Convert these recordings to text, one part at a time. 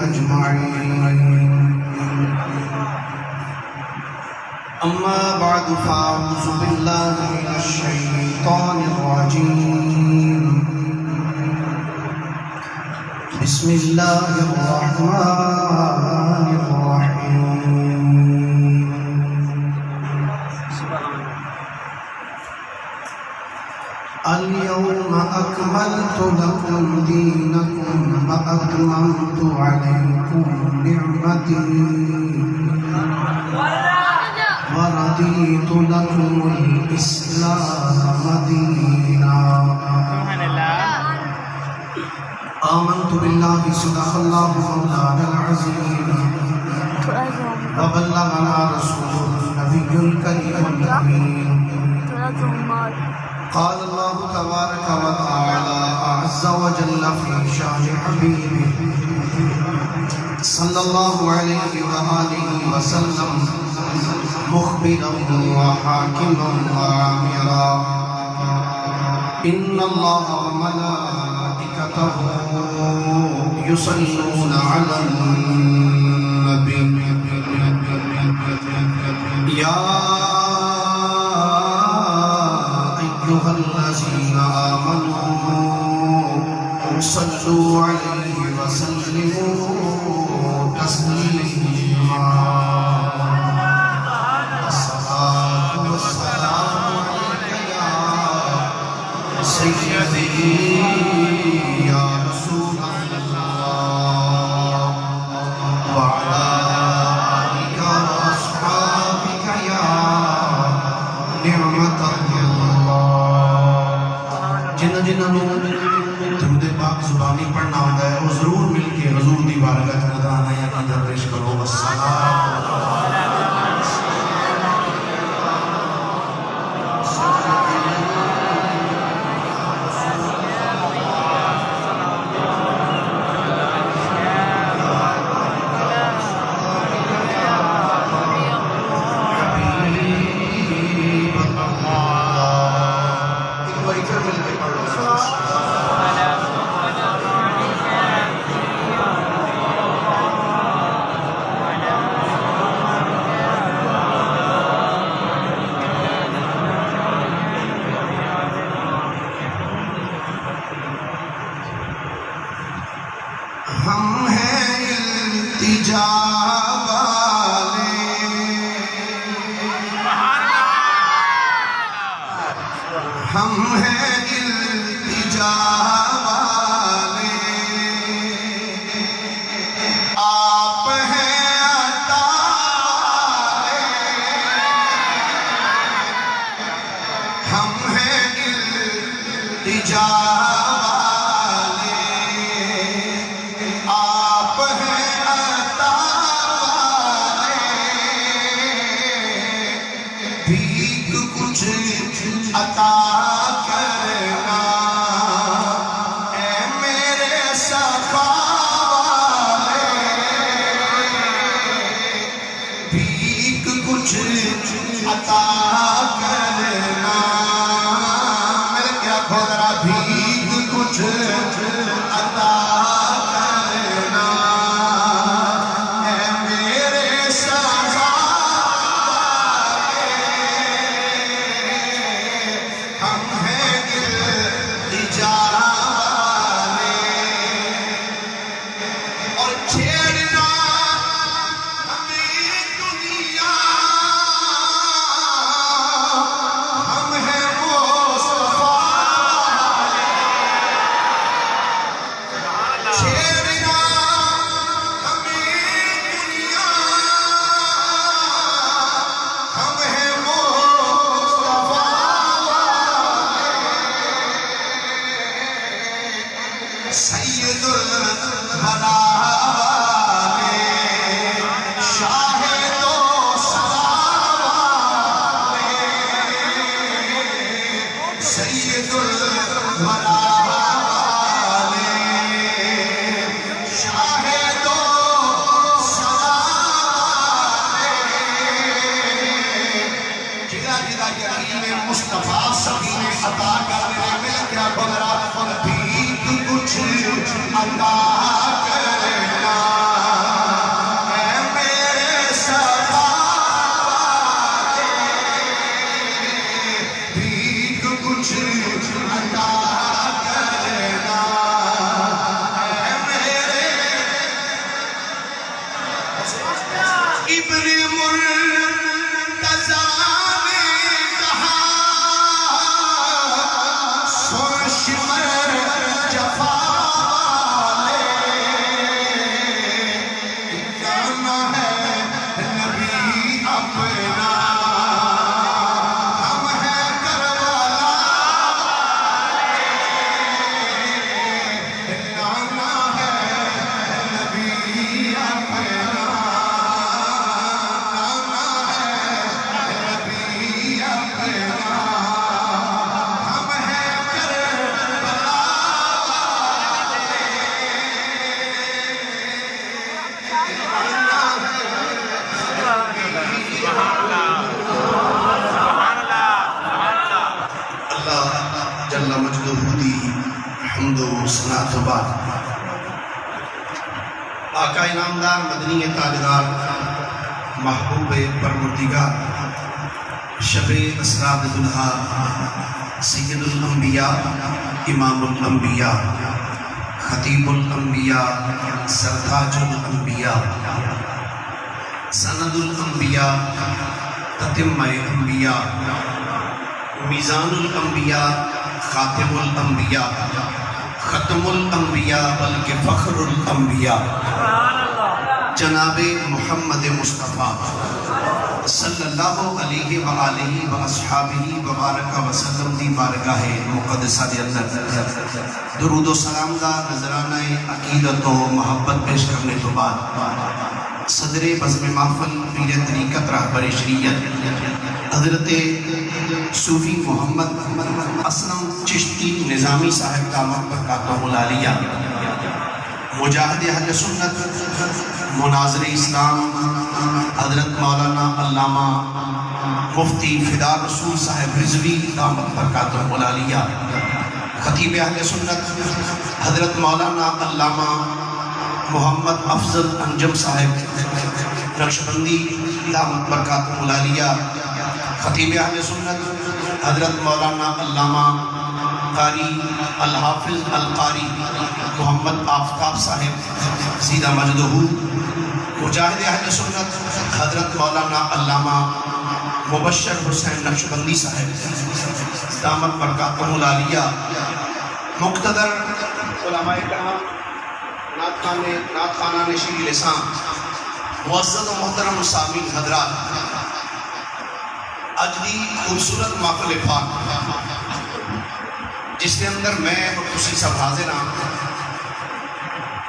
أجمعين. أما بعد فأعوذ بالله من الشيطان الرجيم. بسم الله الرحمن الرحيم. اليوم أكملت لكم دينكم وأتممت عليكم نعمتي ورضيت لكم الإسلام دينا. آمنت بالله صدق الله مولانا العظيم وبلغنا رسوله النبي الكريم الأمين. قال الله تبارك وتعالى عز وجل في شان حبيبه صلى الله عليه وآله وسلم مخبرا وحاكما وعامرا. إن الله وملائكته يصلون على النبي يا أيها الذين آمنوا صلوا عليه وسلموا تسليما. الصلاة والسلام عليك يا سيدي يا رسول الله وعلى آلك وأصحابك يا نعمة جنہوں درود پاک زبانی پڑھنا ہوتا ہے وہ ضرور مل کے حضور دی بارگاہ میں نذرانہ یا نظر پیش کرو. ہم ہیں التجا والے، ہم ہیں التجا والے، آپ ہیں عطا والے. ہم ہیں التجا عطا کرنا اے میرے صفا والے. بھیک کچھ عطا کرنا میرے کیا کھوڑا بھیک کچھ عطا کرنا اے میرے صفا. سید الورا والے، شاہ دو سدا والے، سید الورا والے، شاہ دو سدا والے. جدا جدا یقین مصطفیٰ سبھی عطا کر رہے مل کیا بغرا کچھ عطا کرے درود صلات و بعد آقا انعامدار مدنی تاجدار محبوب پروردگار شب اسرار دلہا سید الانبیاء امام الانبیاء خطیب الانبیاء سرتاج الانبیاء سند الانبیاء تتمہ انبیاء میزان الانبیاء خاتم الانبیاء ختم الانبیاء بلکہ فخر الانبیاء جناب محمد مصطفیٰ صلی اللہ علیہ وآلہ واصحابہ وبارک وسلم دی بارگاہ مقدسہ دے اندر درود و سلام دا نذرانہ عقیدت و محبت پیش کرنے تو بعد صدر بزم محفل پیر طریقت رہبر شریعت حضرت صوفی محمد اسلم چشتی نظامی صاحب دامت برکاتہ العالیہ مجاہد اہل سنت مناظر اسلام حضرت مولانا علامہ مفتی فدا رسول صاحب رضوی دامت برکاتہ العالیہ خطیب اہل سنت حضرت مولانا علامہ محمد افضل انجم صاحب نقشبندی دامت برکاتہ العالیہ خطیب اہل سنت حضرت مولانا علامہ قاری الحافظ القاری محمد آفتاب صاحب سیدہ مجدہ مجاہد اہل سنت حضرت مولانا علامہ مبشر حسین نقشبندی صاحب دامت برکاتہ العالیہ مقتدر علماء کرام نعت خانہ شیر لسان معزز و محترم سامعین حضرات آج دی خوبصورت محفل پاک جس کے اندر میں اور کسی سب حاضر ہاں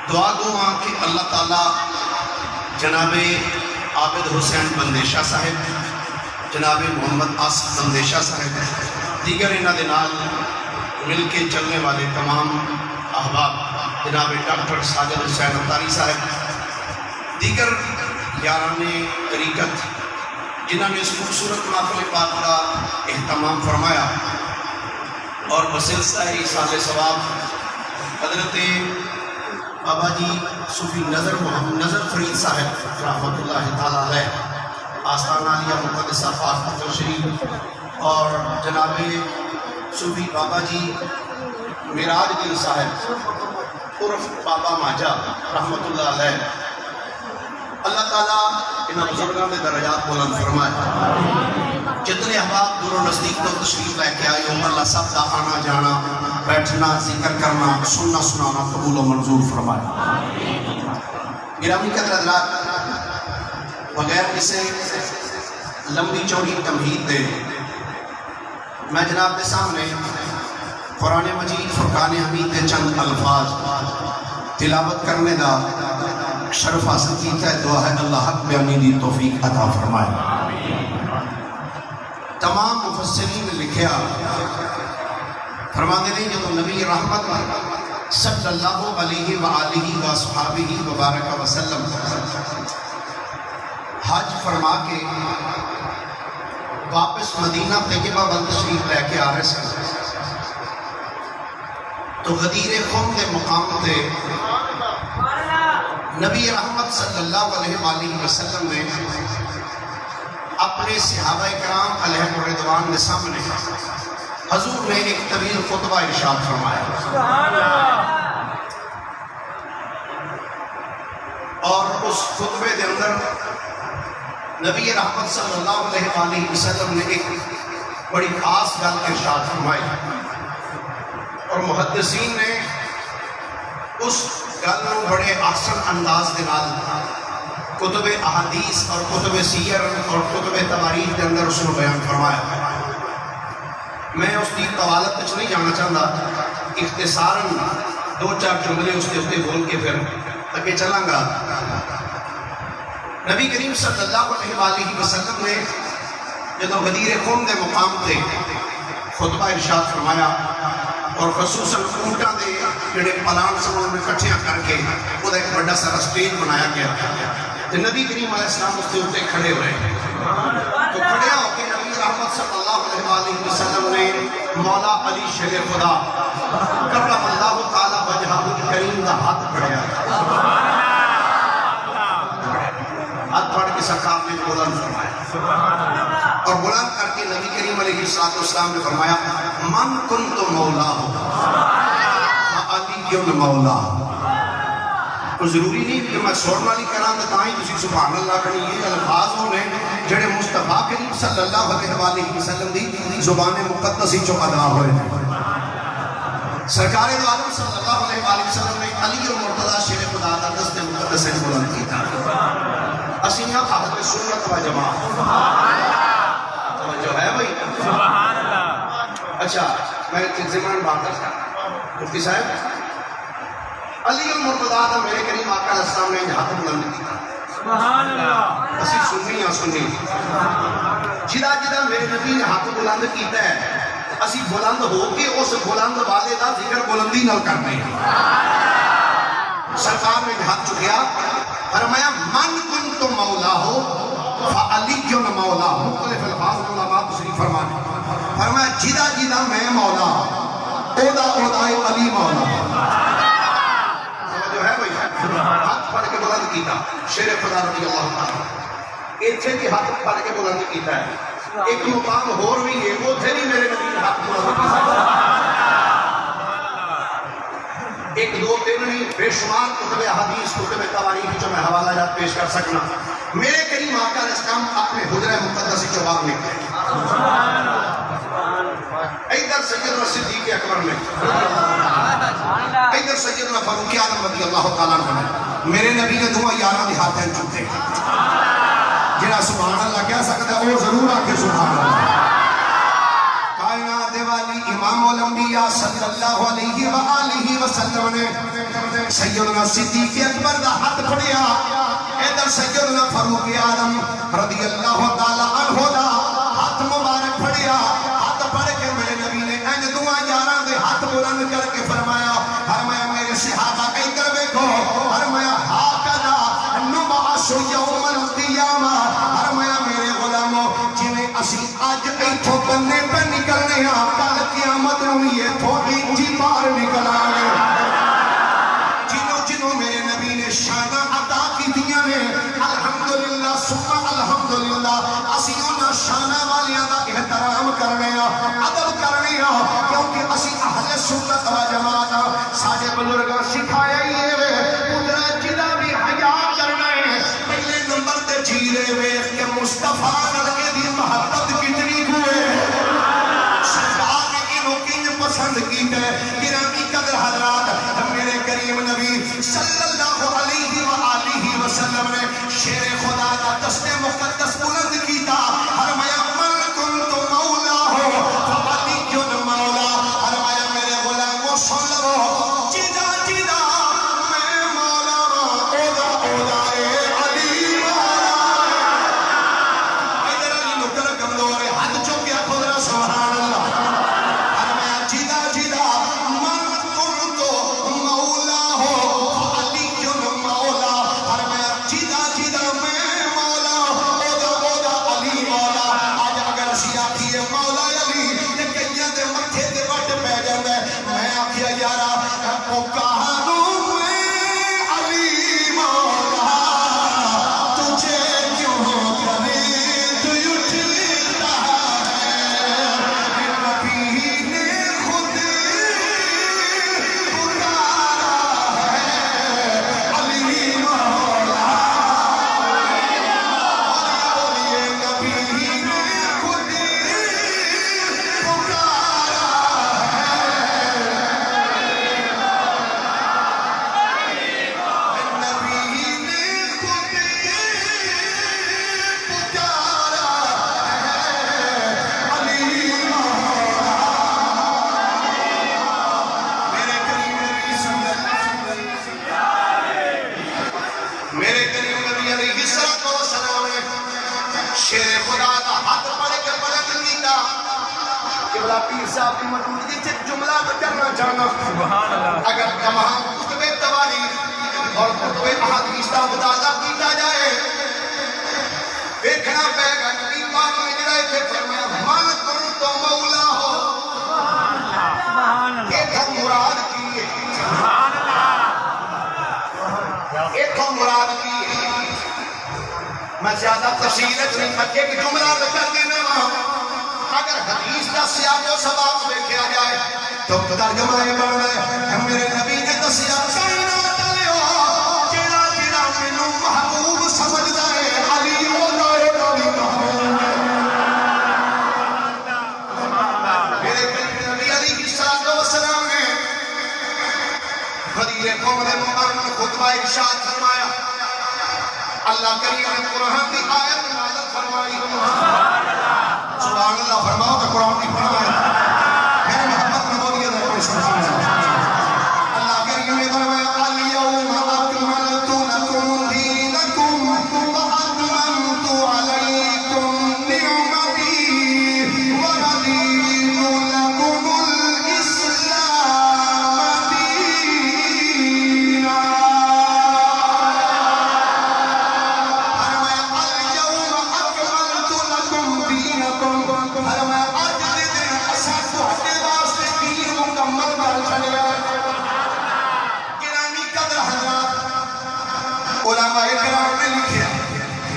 دعا گو ہاں کہ اللہ تعالیٰ جناب عابد حسین بندیشہ صاحب جناب محمد آصف بندیشہ صاحب دیگر انہاں دے نال مل کے چلنے والے تمام احباب جناب ڈاکٹر ساجد حسین اتاری صاحب دیگر یاران طریقت جنہوں نے اس خوبصورت محفل پاک کا اہتمام فرمایا اور بسلسلہ ایصال ثواب حضرت بابا جی صوفی نظر فرید صاحب رحمۃ اللہ تعالیٰ علیہ آستانہ عالیہ مقدسہ پاک شریف اور جناب صوفی بابا جی معراج دین صاحب عرف بابا ماجہ رحمۃ اللہ علیہ اللہ تعالیٰ انہاں بزرگاں دے درجات بلند فرمائے جتنے احباب دور و نزدیک تو تشریف لے کے آئے ہوں اللہ سب کا آنا جانا بیٹھنا ذکر کرنا سننا سنانا قبول و منظور فرمائے گرامی قدر حضرات بغیر کسی لمبی چوڑی تمہید دے میں جناب کے سامنے قرآن مجید فرقان حمید کے چند الفاظ تلاوت کرنے دا شرف حاصل کیتا ہے دعا ہے اللہ حق بیانی دی توفیق عطا فرمائے تمام مفسرین نے لکھیا فرماتے ہیں جب نبی رحمت صلی اللہ علیہ وآلہ وصحابہ وبارک وسلم حج فرما کے واپس مدینہ طیبہ تشریف لے کے آ رہے ہیں تو غدیر خم کے مقام تے نبی رحمت صلی اللہ علیہ وآلہ وسلم نے اپنے صحابہ کرام علیہ الرضوان کے سامنے حضور نے ایک طویل خطبہ ارشاد فرمایا اور اس خطبے کے اندر نبی رحمت صلی اللہ علیہ وآلہ وسلم نے ایک بڑی خاص گل ارشاد فرمائی اور محدثین نے اس گل کو بڑے احسن انداز کے نال کتب احادیث اور کتب سیر اور کتب تواریخ کے اندر اس کو بیان فرمایا میں اس کی طوالت کچھ نہیں جانا چاہتا اختصاراً دو چار جملے اس کے ہوتے بول کے پھر آگے چلاں گا نبی کریم صلی اللہ علیہ وآلہ وسلم نے جب غدیر قوم دے مقام تے خطبہ ارشاد فرمایا اور خصوصاً اونٹاں دے جڑے پلان سمجھ میں کٹھیاں کر کے وہ ایک بڑا سارا سٹیج بنایا گیا تو نبی کریم علیہ السلام اس کے اوپر کھڑے ہوئے تو کھڑے ہو کے نبی رحمت صلی اللہ علیہ وآلہ وسلم نے مولا علی شیر خدا کرم اللہ تعالیٰ نبی کا ہاتھ پھڑیا ہاتھ پھڑ کے سرکار نے بلند فرمایا اور بلند کر کے نبی کریم علیہ السلام نے فرمایا من کنت مولا فعلی مولا. کوئی ضروری نہیں کہ میں سوڑ والی کراں تو تاں ہی تسی سبحان اللہ کرنی. یہ الفاظ ہونے جڑے مصطفیٰ کریم صلی اللہ علیہ وسلم دی زبان مقدس چوں ادا ہوئے. سرکار دو عالم صلی اللہ علیہ وسلم نے علی اور مرتضی شیر خدا دا دست مقدس سے بلند کیتا. اسیاں اہل سنت و جماعت توجہ ہے بھائی سبحان اللہ. اچھا میں زمان بات کرتا مفتی صاحب علی اور مرتضی دا میرے کریم آقا علیہ السلام نے ہاتھ بلند کیتا. سبحان اللہ. اسی سنی جدا جدا میرے نبی نے ہاتھ بلند کیتا ہے اسی بلند ہو کے اس بلند والے دا ذکر بلندی نہ کرنے ہیں. سرکار نے ہاتھ چکیا فرمایا من کنت مولا ہو فعلی مولا. مختلف الفاظ علماء تشریف فرمانے فرمایا جدا جدا میں مولا اودا علی مولا. جو ہے بھائی ہاتھ پھڑ کے بلند کیتا شیر خدا رضی اللہ تعالیٰ ایتھے بھی ہاتھ پھڑ کے بلند کیتا ہے. ایک مقام ہور بھی ہے وہ تھے نہیں میرے نبی ہاتھ بلند کیتا. ایک دو تین نہیں بے شمار کتب حدیث کتب تواریخ جو میں حوالہ جات پیش کر سکنا. میرے کریم آقا علیہ السلام اپنے حجرہ مقدس سے جواب نکلے ادھر سیدنا صدیق اکبر میں ادھر سیدنا فاروق اعظم رضی اللہ تعالیٰ عنہ. میرے نبی نے دعا یاراں دے ہاتھ چکتے جنہاں سبحان اللہ کہہ سکتا ہے وہ ضرور آکے سبحان اللہ. کائنات والی امام الانبیاء صلی اللہ علیہ وآلہ وسلم نے سیدنا صدیق اکبر دا ہاتھ پھڑیا. ادھر سیدنا فاروق اعظم رضی اللہ تعالیٰ عنہ دا ہاتھ مبارک پھڑیا. ہاتھ پھڑ کے میرے نبی نے انج دعا یاراں دے ہاتھ بلند کر کے فرمایا میرے صحابہ ادھر دیکھو فرمایا ہاکذا نبعث یوم القیامہ. میرے غلاموں جنہیں اسی آج ایتھوں بننے پہ نکلنے ہیں کل قیامت نوی ایتھوں انجی بار نکل آگے. جنہوں میرے نبی نے شانہ عطا کی دیا نے الحمدللہ سبحا الحمدللہ اسی انہا شانہ والیاں دا احترام کرنے ادب کرنے کیونکہ اسی اہل سنت و جماعت ساڑھے بزرگاں سکھایا ہی ہے قدرہ جدا بھی حیاء کرنے پہلے نمبر تے جیرے ہوئے کہ مصطفیٰ نلقے دی محبت کتنی ہوئے. سرکار نے انہوں کی پسند کی ہے. گرامی قدر حضرات میرے کریم نبی صلی اللہ علیہ وآلہ وسلم نے شیر خدا کا دست مقدس بلند کیتا. فرمایا من کنت مولا ہو فعلی مولا. فرمایا میرے غلاموں سن لو جدا جدا میں مولا اودا علی مولا. ادھر علی نکر کمزور ہاتھ چوکیا خدا سبحان اللہ. فرمایا جدا جدا من کنت مولا ہو فعلی مولا. فرمایا جدا جدا میں مولا اودا علی مولا. آج اگر اسی آکھیے مولا علی تے کئیاں دے متھے تے وٹ پہ جاندا ہے. میں آکھیا یارا پکاروں میں علی مولا تجھے کیوں کرے تو اٹھتا ہے. نبی نے خود پکارا ہے علی مولا. بولیے نبی نے خود پکارا ہے. نبی نے خود پکارا ہے علی مولا. میرے کریم نبی صلی اللہ میرے کریم نبی علیہ السلام نے شیر خدا کا ہاتھ پڑھ کے بلند کیتا. قبلہ پیر صاحب کی موجودگی سے جملہ کرنا چاہنا سبحان اللہ. اگر تمام کتب تواریخ اور کتب احادیث کا مطالعہ کیتا جائے دیکھنا پائے گا کہ پاک میں جڑا ہے فرمایا من کنت مولا ہو یہ تھا مراد کی ہے. اتھوں مراد کی میں زیادہ تفصیل نہیں مکے کی جملہ کر دینا اگر حدیث کا سیاق و سباق دیکھا جائے تو ترجمہ یہ بن رہے میرے نبی نے دسیا کائنات لیا جڑا جڑا مینوں محبوب سمجھدا ہے علی او نارے نبی محبوب میرے نبی علیہ السلام نے خدیر قوم نے مبارک خطبہ ارشاد فرمایا اللہ کریم نے قرآن کی آیت نازل فرمائی سبحان اللہ فرماؤ کہ قرآن کی فرمایا میرے محبت میں بولیے دے کوئی سبحان اللہ اللہ کریم نے فرمایا اليوم اکملت لکم دینکم واتممت علیکم نعمتی ورضیت لکم الاسلام دینا علماء اکرام نے لکھیا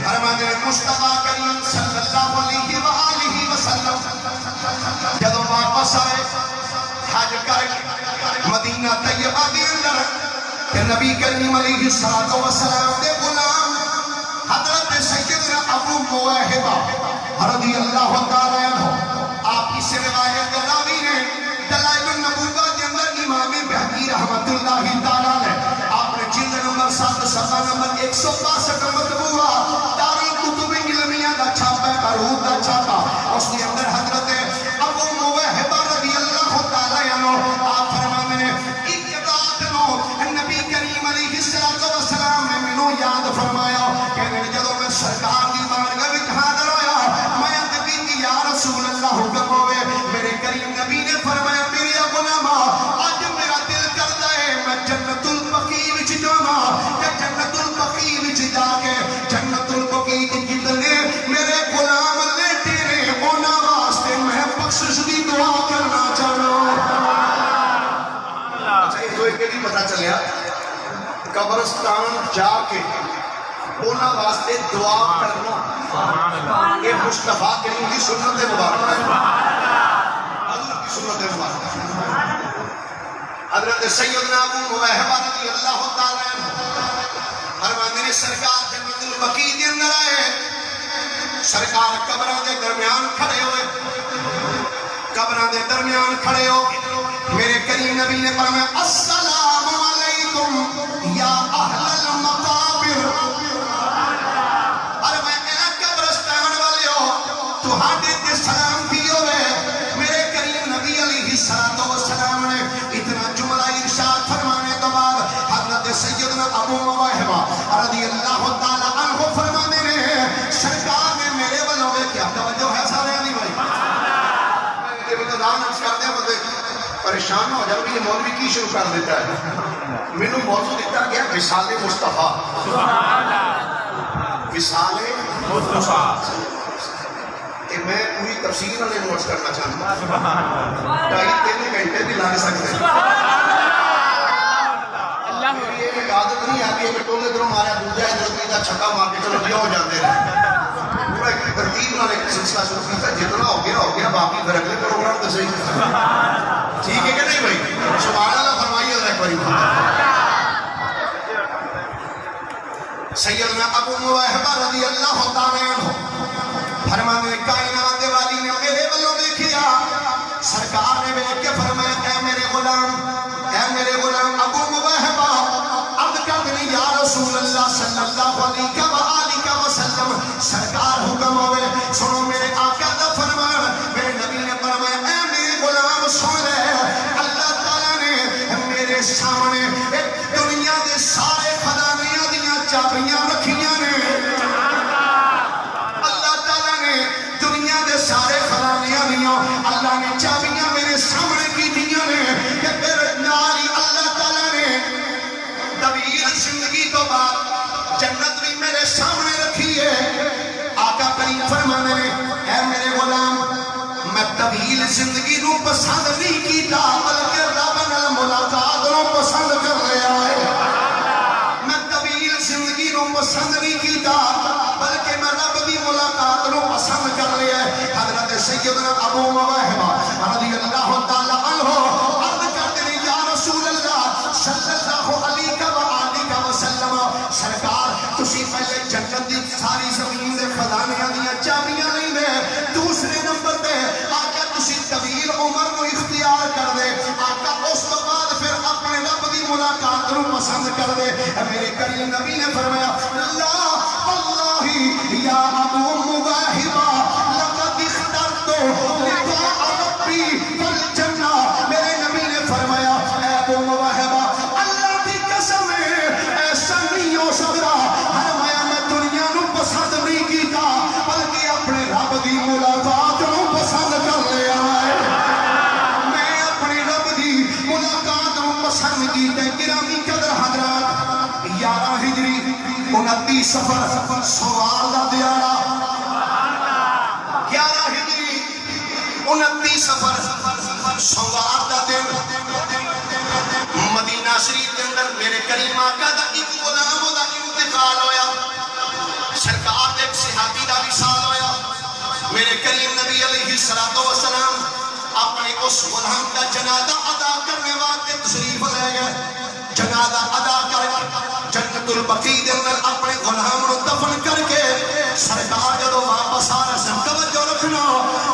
فرماتے ہیں مصطفیٰ کریم صلی اللہ علیہ وآلہ وسلم جدو واپس آئے حج کر مدینہ طیبہ دے اندر کہ نبی کریم علیہ السلام دے غلام حضرت سیدنا ابو موہبہ رضی اللہ تعالیٰ عنہ آپ کی سے روایت راوی نے دلائل النبوہ کے اندر امام بہقی رحمت اللہ تعالیٰ نے آپ نے جلد نمبر 7 صفحہ نمبر 162 مطبوعہ دارالکتب علمیہ دا چھاپا ہے بارود دا چھاپا اس کے اندر حضرت ابو موہبہ رضی اللہ تعالیٰ عنہ آپ فرمانے نے اقتداد نو نبی کریم علیہ السلام نے منو یاد فرمایا کہ جدو میں سرکار کی بارگاہ وچ حاضر ہویا میں نبی کی یا رسول اللہ حکم ہوئے میرے کریم نبی نے فرمایا میرے غلامہ آج میرا دل کرتا ہے میں جنت البقیع وچ جاواں کہ جنت البقیع وچ جا کے جنت البقیع کے جتنے میرے غلام لیٹے نے انہاں واسطے میں بخشش دی دعا کرنا چاہنا اچھا یہ جو ایک بھی پتہ چلیا قبرستان جا کے انہاں واسطے دعا کرنا یہ مصطفیٰ کریم کی سنت مبارک ہے حضرت کی سنت مبارک ہے حضرت سیدنا ابو موہبہ رضی اللہ تعالیٰ عنہ فرماتے ہیں سرکار جنت البقیع کے اندر آئے سرکار قبراں دے درمیان کھڑے ہوئے قبراں دے درمیان کھڑے ہو میرے کریم نبی نے فرمایا السلام علیکم یا اہل المقابر تہاڈے تے سلام بھی ہوئے میرے کریم نبی علیہ السلام نے اتنا جملہ ارشاد فرمانے کے بعد حضرت سیدنا ابو موہبہ رضی اللہ تعالی عنہ فرمانے نے سرکار نے میرے والوں میں کیا توجہ ہے سارے علی بھائی یہ ابتدان عرض کر دیں بندے پریشان ہو جب یہ مولوی کی شروع کر دیتا ہے مینوں موضوع دیتا گیا وصال مصطفیٰ وصال مصطفیٰ کہ میں پوری تفصیل والے نوٹس کرنا چاہتا ہوں 2.5-3 گھنٹے بھی لگ سکتے ہیں میری ایک عادت نہیں آتی ہے کہ ٹولے دروں مارا دوجا ادھر تیجا چھکا مار کے چلو دیا ہو جاتے ہیں پورا ایک ترتیب نال ایک سلسلہ شروع کیا جتنا ہو گیا باقی پھر اگلے پروگرام تو صحیح ٹھیک ہے کہ نہیں بھائی سبحان اللہ فرمائیے ذرا ایک باری سیدنا ابو موہبہ رضی اللہ تعالیٰ عنہ فرمانے کائنات والی نے میرے والوں دیکھیا سرکار نے بیٹھ کے فرمایا اے میرے غلام ابو موہبہ عرض کر دیں یا رسول اللہ صلی اللہ علیہ وآلہ وسلم سرکار حکم ہوئے سنو میرے آقا دا فرمان میرے نبی نے فرمایا اے میرے غلام سن لے اللہ تعالیٰ نے میرے سامنے ایک دنیا دے سارے خزانیاں دیاں چابیاں رکھیاں نے سارے خزانیاں دیاں اللہ نے چابیاں میرے سامنے کی دیاں نے کہ پھر ناری اللہ تعالیٰ نے طویل زندگی تو بعد جنت بھی میرے سامنے رکھی ہے آقا کریم فرمانے نے اے میرے غلام میں طویل زندگی نو پسند نہیں کیتا بلکہ رب نال ملاقات نو پسند کر لیا ہے میں طویل پسند نہیں کیتا بلکہ میں رب دی ملاقات نو پسند کر لیا ہے. حضرت سیدنا ابو مواہبہ رضی اللہ تعالی عنہ عرض کرتے ہیں یا رسول اللہ صلی اللہ علیہ وآلہ وسلم سرکار تسی پہلے جنت دی ساری زمین دے خزانیاں دیاں چابیاں نہیں دے. دوسرے نمبر تے آقا تسی طویل عمر کو اختیار کر دے. آقا اس تو بعد پھر اپنے رب دی ملاقات نو پسند کر دے. میرے کریم نبی نے فرمایا لا واللہ یا ابو مواہبہ لقد اخترت لقاء ربی والجنہ. میرے نبی نے فرمایا اے ابو مواہبہ اللہ کی قسم ہے ایسا نہیں ہو سکتا. فرمایا میں دنیا نو پسند نہیں کیتا بلکہ اپنے رب دی ملاقات نو پسند کر لیا ہے. میں اپنے رب دی ملاقات نو پسند کیتے. گرامی قدر حضرات 11 ہجری 29 سفر سوال دا دیارہ 11 ہجری 29 سفر سوال دا دن مدینہ شریف کے اندر میرے کریم آقا دا ایک غلام دا انتقال ہویا. سرکار ایک صحابی دا وصال ہویا. میرے کریم نبی علیہ السلام اپنے اس غلام کا جنازہ ادا کرنے واسطے تشریف لے گئے. جنازہ ادا کر جنت البقیع دے اندر اپنے غلام نو دفن کر کے سرکار جدو واپس آ رہے ہیں. توجہ رکھنا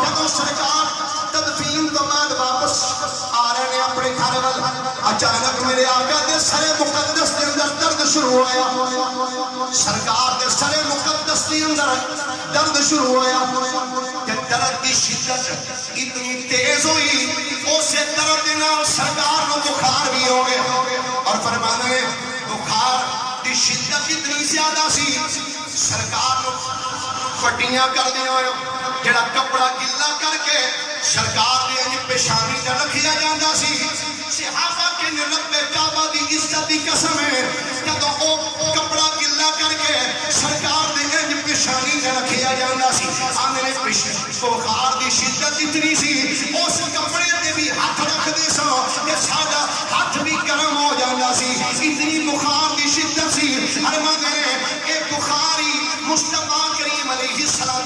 جدو سرکار تدفین تو بعد واپس آ رہے ہیں اپنے گھر وال اچانک میرے آقا دے سر مقدس دے اندر درد شروع ہویا. سرکار دے سر مقدس دے اندر درد شروع ہویا کہ درد کی شدت اتنی تیز ہوئی اسے درد نال سرکار نو بخار بھی ہو گئے. اور فرمانا ہے بخار دی شدت اتنی زیادہ سی سرکار نو پٹیاں کر دیا ہوئے جڑا کپڑا گلا کر کے سرکار دی انج پیشانی تے رکھیا جاندا سی. صحابہ کے رب کعبہ دی عزت دی قسم ہے جدوں او کپڑا گلا کر کے سرکار دی انج پیشانی تے رکھیا جاندا سی. آنے بخار دی شدت اتنی سی اس کپڑے تے بھی ہاتھ رکھ دے سا کہ ساڈا ہاتھ بھی گرم ہو جاندا سی. اتنی بخار دی شدت سی. ارمان ہے کہ بخاری مصطفیٰ کریم علیہ السلام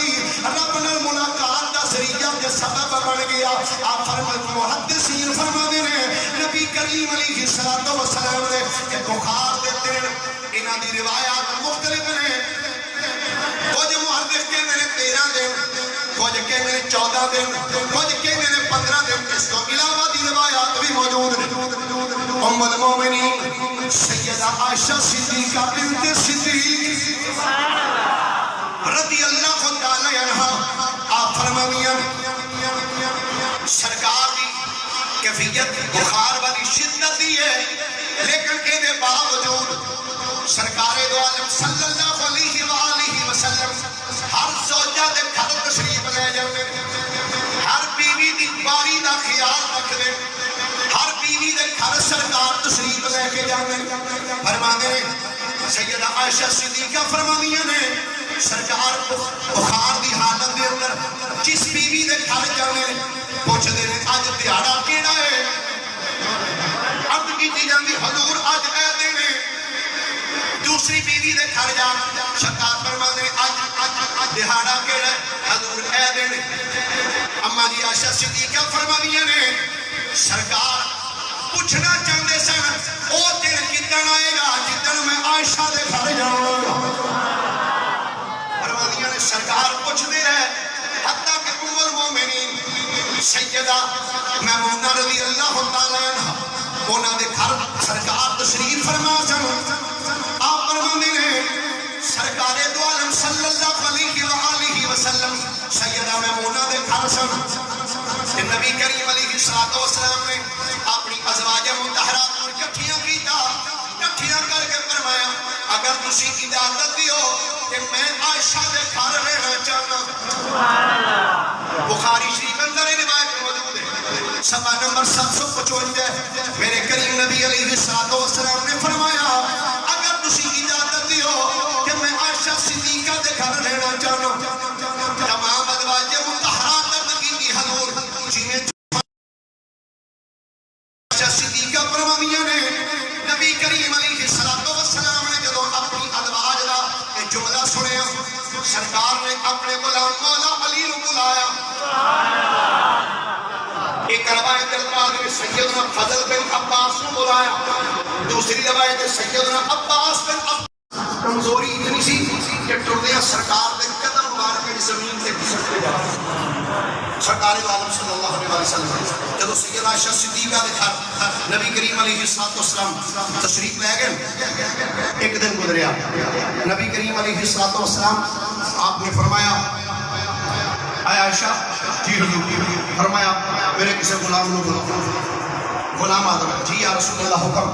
دی رب نال ملاقات دا ذریعہ دے سبب بن گیا. آپ محدثین فرماتے ہیں نبی کریم علیہ السلام نے کہ بخار دے دن انہاں دی روایات مختلف ہیں. کچھ محدث کہتے ہیں 13 دن, کچھ کہتے ہیں 14 دن, کچھ کہتے ہیں 15 دن. اس کو علاوہ دی روایات بھی موجود ہیں. ام المومنین سیدہ عائشہ صدیقہ بنت صدیق رضی اللہ تعالی عنہ آپ فرمانیاں سرکار دی کیفیت بخار والی شدت دی ہے لیکن اے دے باوجود سرکار دو عالم صلی اللہ علیہ وآلہ وسلم ہر زوجہ دے گھر تشریف لے جاندے, ہر بیوی دی باری دا خیال رکھ دے, ہر بیوی دے گھر سرکار تشریف لے کے جاندے. فرماندے نے سیدہ عائشہ صدیقہ فرمانیاں نے سرکار بخار دی حالت دے اندر جس بیوی دے گھر جانے پوچھ دے نے اج دیہاڑا کیڑا ہے, عرض کیتی جاندی حضور اج اے دن ہے. دوسری بیوی دے گھر جا سرکار فرماندے اج دیہاڑا کیڑا ہے, حضور اے دن ہے. اما جی عائشہ صدیقہ فرمانیاں نے سرکار پوچھنا چاہتے سن او دن کدن آئے گا جدن میں عائشہ دے گھر جاؤں گا. فرمانیاں نے سرکار پوچھ دے رہے حتیٰ کہ ام المومنین سیدہ میمونہ رضی اللہ تعالی عنہ انہاں دے گھر سرکار تشریف فرما سن. آپ فرماندے نے سرکار دو عالم صلی اللہ علیہ وآلہ وسلم سیدہ میمونہ دے گھر سن کہ نبی کریم علیہ السلام نے اپنی ازواج مطہرات کو اکٹھیاں کیتا, اکٹھیاں کر کے فرمایا اگر تسی اجازت دیو کہ میں عائشہ دے گھر رہنا چاہنا. بخاری شریف اندر روایت موجود ہے صفحہ نمبر 755. میرے کریم نبی علیہ السلام نے فرمایا اگر تسی اجازت دیو کہ میں عائشہ صدیقہ دے گھر رہنا چاہنا. تمام ازواج مطہرات کی حضور جنہیں عائشہ صدیقہ فرمانیاں نے نبی کریم علیہ السلام نے جدو اپنی جملہ سنیا سرکار نے اپنے غلام مولا علی نو بلایا. ایک روایت الفاظ میں سیدنا فضل بن عباس کو بلایا. دوسری روایت سیدنا عباس بن عباس. کمزوری اتنی سی کہ ٹردیا سرکار نے قدم مبارک زمین تے کھسکتے جا. سرکار عالم صلی اللہ علیہ وسلم جب سیدہ عائشہ صدیقہ دے گھر نبی کریم علیہ السلام تشریف لے گئے. ایک دن گزریا نبی کریم علیہ السلام آپ نے فرمایا اے عائشہ جی حضور فرمایا میرے کسی غلام نو بلاؤ. غلام آدم جی یا رسول اللہ حکم.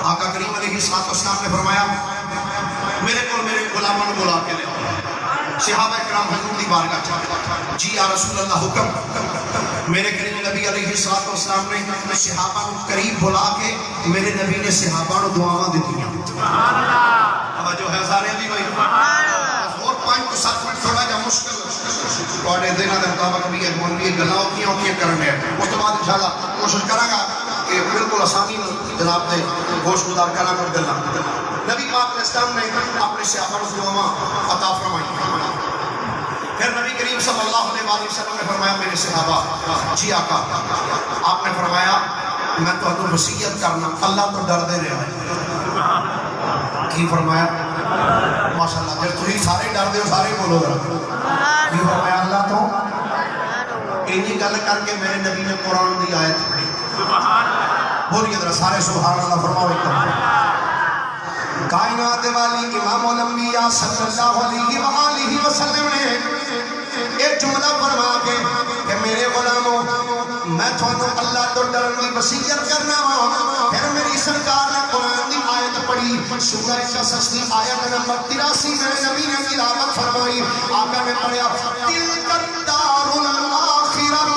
آقا کریم علیہ السلام نے فرمایا میرے کو میرے غلاموں کو بلا کے لے. صحابہ کرام حضور دی بارگاہ جی یا رسول اللہ حکم. میرے کریم نبی علیہ السلام نے صحابہ کو قریب بلا کے میرے نبی نے صحابہ کو دعاواں دیتی ہیں. جو ہے سارے بھی بھائی اور 5 to 7 منٹ تھوڑا جا مشکل کوڑے دینا دے مطابق بھی ایک مولوی گلاؤ کیوں کرنے ہیں. اس کے بعد انشاءاللہ کوشش کروں گا کہ بالکل آسانی جناب نے گوشت گزار کرنا کر دینا. نبی پاک علیہ السلام نے اپنے صحابہ کو دعاواں عطا فرمائی. پھر نبی کریم صلی اللہ علیہ وسلم نے فرمایا میرے صحابہ جی آقا آپ نے فرمایا میں تو انہوں وصیت کرنا اللہ تو ڈر دے رہا ہے. کی فرمایا ماشاءاللہ جب تھی سارے ڈر دے ہو سارے بولو ذرا. کی فرمایا اللہ تو انہی گل کر کے میرے نبی نے قرآن دی آیت پڑھی. بولیے ذرا سارے سبحان اللہ فرماؤ ایک دم. کائنات والی امام الانبیاء صلی اللہ علیہ وآلہ وسلم نے ایک جملہ فرما کے کہ میرے غلاموں میں تھانوں اللہ تو ڈرن دی وصیت کرنا ہوں. پھر میری سرکار نے قرآن دی آیت پڑھی سورہ قصص دی آیت نمبر 83 میرے نبی نے تلاوت فرمائی. آقا نے پڑھا تلک الدار الاخرۃ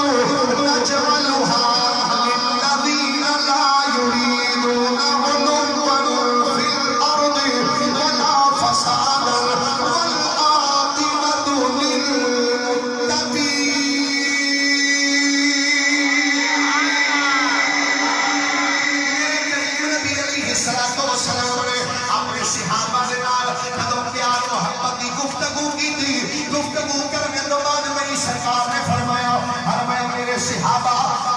نجعلها للذین لا یریدون علوا فی الارض ولا فسادا والعاقبۃ للمتقین. اپنے صحابہ سے نال جدوں پیار محبت کی گفتگو کی تھی. گفتگو کرنے تو بعد میری سرکار نے فرمایا میرے صحابہ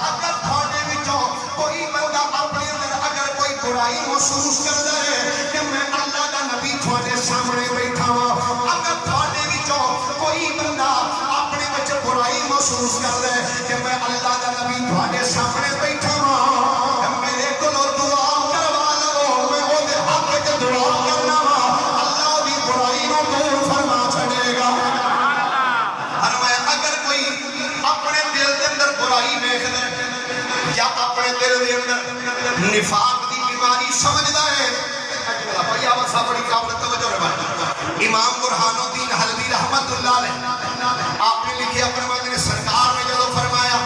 اگر تھوڑے وچوں کوئی بندہ اپنے اندر اگر کوئی برائی محسوس کرتا ہے کہ میں اللہ کا نبی تھوڑے سامنے بیٹھا ہوں. اگر تھوڑے وچوں کوئی بندہ اپنے وچ برائی محسوس کرتا ہے کہ میں اللہ کا نبی تھوڑے سامنے بیٹھا ہوں میرے کو دعا کروا لو میں وہ حق وچ دعا کرنا وا اللہ دی برائی نو دور فرما چھڑے گا. اگر کوئی اپنے دل دے اندر برائی دیکھدا ہے یا اپنے دل دے اندر نفاق دی بیماری سمجھدا ہے بھائی آواز بڑی قابل توجہ ہے. امام برہان الدین حلوی رحمت اللہ علیہ آپ نے لکھیا فرماتے ہیں سرکار نے جب فرمایا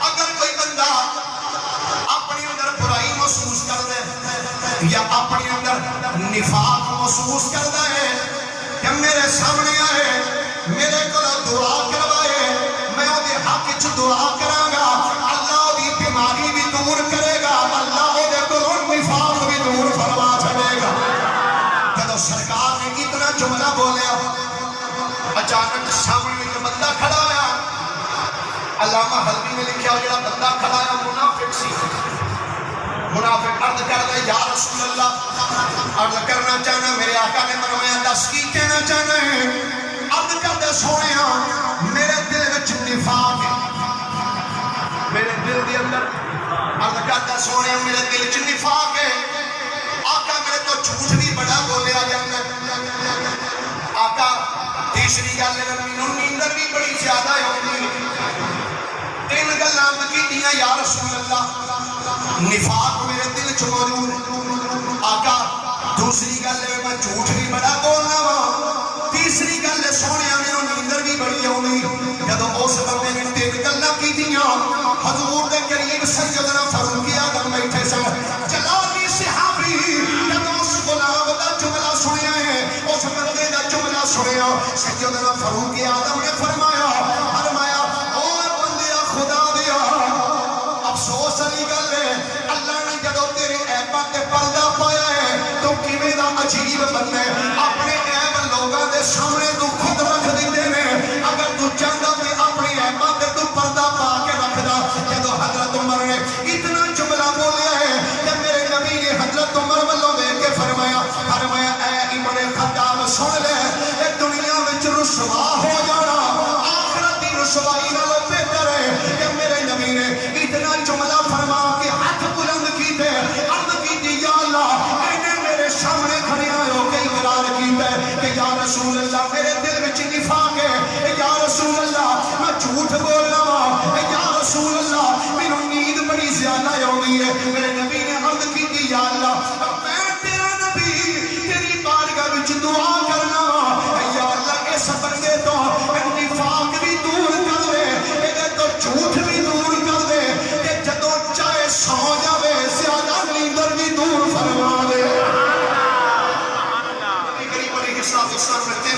اگر کوئی بندہ اپنے اندر برائی محسوس کردا ہے یا اپنے اندر نفاق محسوس کردا ہے کہ میرے سامنے آئے میرے کو دعا کروائے میں وہ دے حق چ دعا کراں گا اللہ دی بیماری بھی دور کرے گا اللہ وہ دے کو نفاق بھی دور فرما چھڑے گا. جب سرکار نے اتنا جملہ بولیا اچانک سامنے ایک بندہ کھڑا ہوا. علامہ حلوی نے لکھا جڑا بندہ کھڑا ہے منافق سی. منافق عرض کرتا ہے یا رسول اللہ عرض کرنا چاہنا میرے آقا نے فرمایا دس کی کہنا چاہنا ہے. عرض کرتے سونے میرے دل وچ نفاق ہے میرے دل دے اندر. عرض کرتا سونے میرے دل وچ نفاق ہے. آقا میرے تو جھوٹ بھی بڑا بولیا جاتا ہے. آقا تیسری گل مینوں نیندر بھی بڑی زیادہ ہوندی. 3 گلاں کیتیاں یا رسول اللہ نفاق میرے دل چ موجود. آقا دوسری گل میں جھوٹ بھی بڑا بولنا وا. تیسری گل سونے میرے نیندر بھی بڑی آؤں. جب اس بندے نے 3 گلاں کیتیاں حضور دے قریب سیدنا فاروق اعظم بیٹھے سن. جلالی صحابی جب اس غلام دا جملہ سنیا ہے اس بندے دا جملہ سنیا سیدنا فاروق اعظم نے فرمایا او بندیا خدا دیا افسوس والی گل ہے اللہ نے جدو تیرے عیباں تے پردہ پایا ہے تو کیویں دا عجیب بندہ ہے اپنے عیب لوگ سن لے اے دنیا وچ رسوا ہو جانا آخرت دی رسوائی نالوں بہتر ہے کہ میرے نبی نے اتنا جملہ فرما کے ہاتھ بلند کیتے عرض کیتی یا اللہ اینے میرے سامنے کھڑے ہو کے اقرار کیتا ہے کہ یا رسول اللہ میرے دل وچ نفاق ہے یا رسول اللہ میں جھوٹ بول رہا ہوں یا رسول اللہ مینوں نیند بڑی زیادہ آوندی ہے میرے نبی نے عرض کیتی یا اللہ میں تیرا نبی تیری بارگاہ وچ دعا کرنا یا اللہ اس بندے تو نفاق بھی دور کر دے اے تو جھوٹ بھی دور کر دے کہ جدوں چاہے سو جاوے زیادہ نیندر بھی دور فرما دے کریم علیہ السلام نے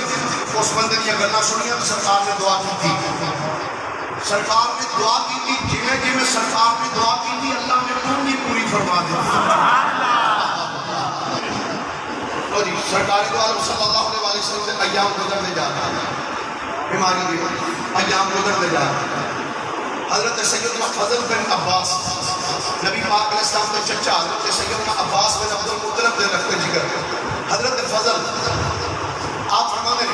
اس بندے کی گلاں سنیاں تو سرکار نے دعا کی تھی سرکار نے دعا کی تھی جویں جویں سرکار نے دعا کی تھی اللہ نے پوری پوری فرما دی جی سرکار دو عالم صلی اللہ علیہ وسلم سے ایام گزرنے جا رہا ہے بیماری بھی ایام گزرنے جا رہا ہے حضرت سیدنا فضل بن عباس نبی پاک علیہ السلام کے چچا حضرت سیدنا عباس بن عبد المطلب نے رکھتے جگر حضرت فضل آپ فرمانے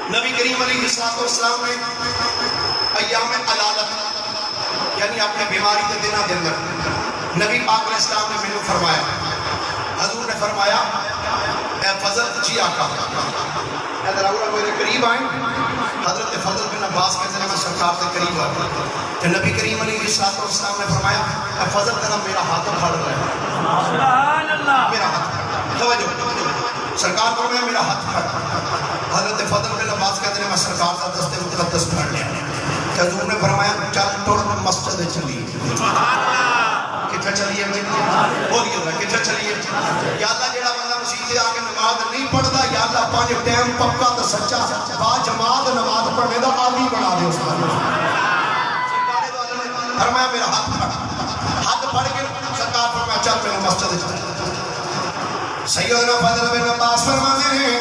نبی کریم علیہ السلام نے ایام علالت یعنی اپنے بیماری کے دنہ دن نبی پاک علیہ السلام نے میں فرمایا حضور نے فرمایا اے فضل جی آقا اے دراؤلہ میرے قریب آئیں حضرت فضل بن عباس کے ذریعے میں سرکار سے قریب آئے کہ نبی کریم علیہ السلام نے فرمایا اے فضل تیرا میرا ہاتھ پھاڑ رہا ہے میرا ہاتھ توجہ سرکار کو میرا ہاتھ پھاڑ حضرت فضل بن عباس کے ذریعے میں سرکار سے دستے مقدس پھاڑ لیا کہ حضور نے فرمایا چل توڑ مسجد چلی کتھا چلیے بولیے اللہ کتھا چلیے یا اللہ جڑا بندہ مسجد آ کے نماز نہیں پڑھتا یا اللہ پانچ ٹائم پکا تو سچا با جماعت نماز پڑھنے دا عالی بنا دے اس کو فرمایا میرا ہاتھ پڑھ کے سرکار فرمایا چل میرے مسجد چل سیدنا فضل بن عباس فرماتے ہیں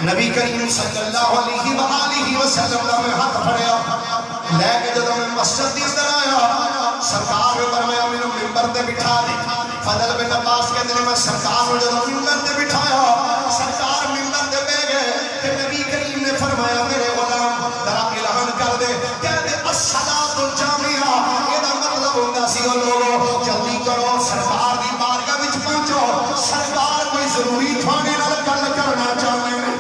نبی کریم صلی اللہ علیہ وآلہ وسلم نے ہاتھ پڑھیا لے کے جب میں مسجد کے اندر آیا سرکار نے فرمایا میرے منبر تے بٹھا دی فضل بن عباس کے دل میں سرکار نے جب منبر تے بٹھایا سرکار منبر تے بیٹھ گئے کہ نبی کریم نے فرمایا میرے غلام ذرا اعلان کر دے کہہ دے الصلاۃ الجامعہ یہ دا مطلب ہوندا سی او لوگو جلدی کرو سرکار دی بارگاہ وچ پہنچو سرکار کوئی ضروری تھانے نال گل کرنا چاہندے نے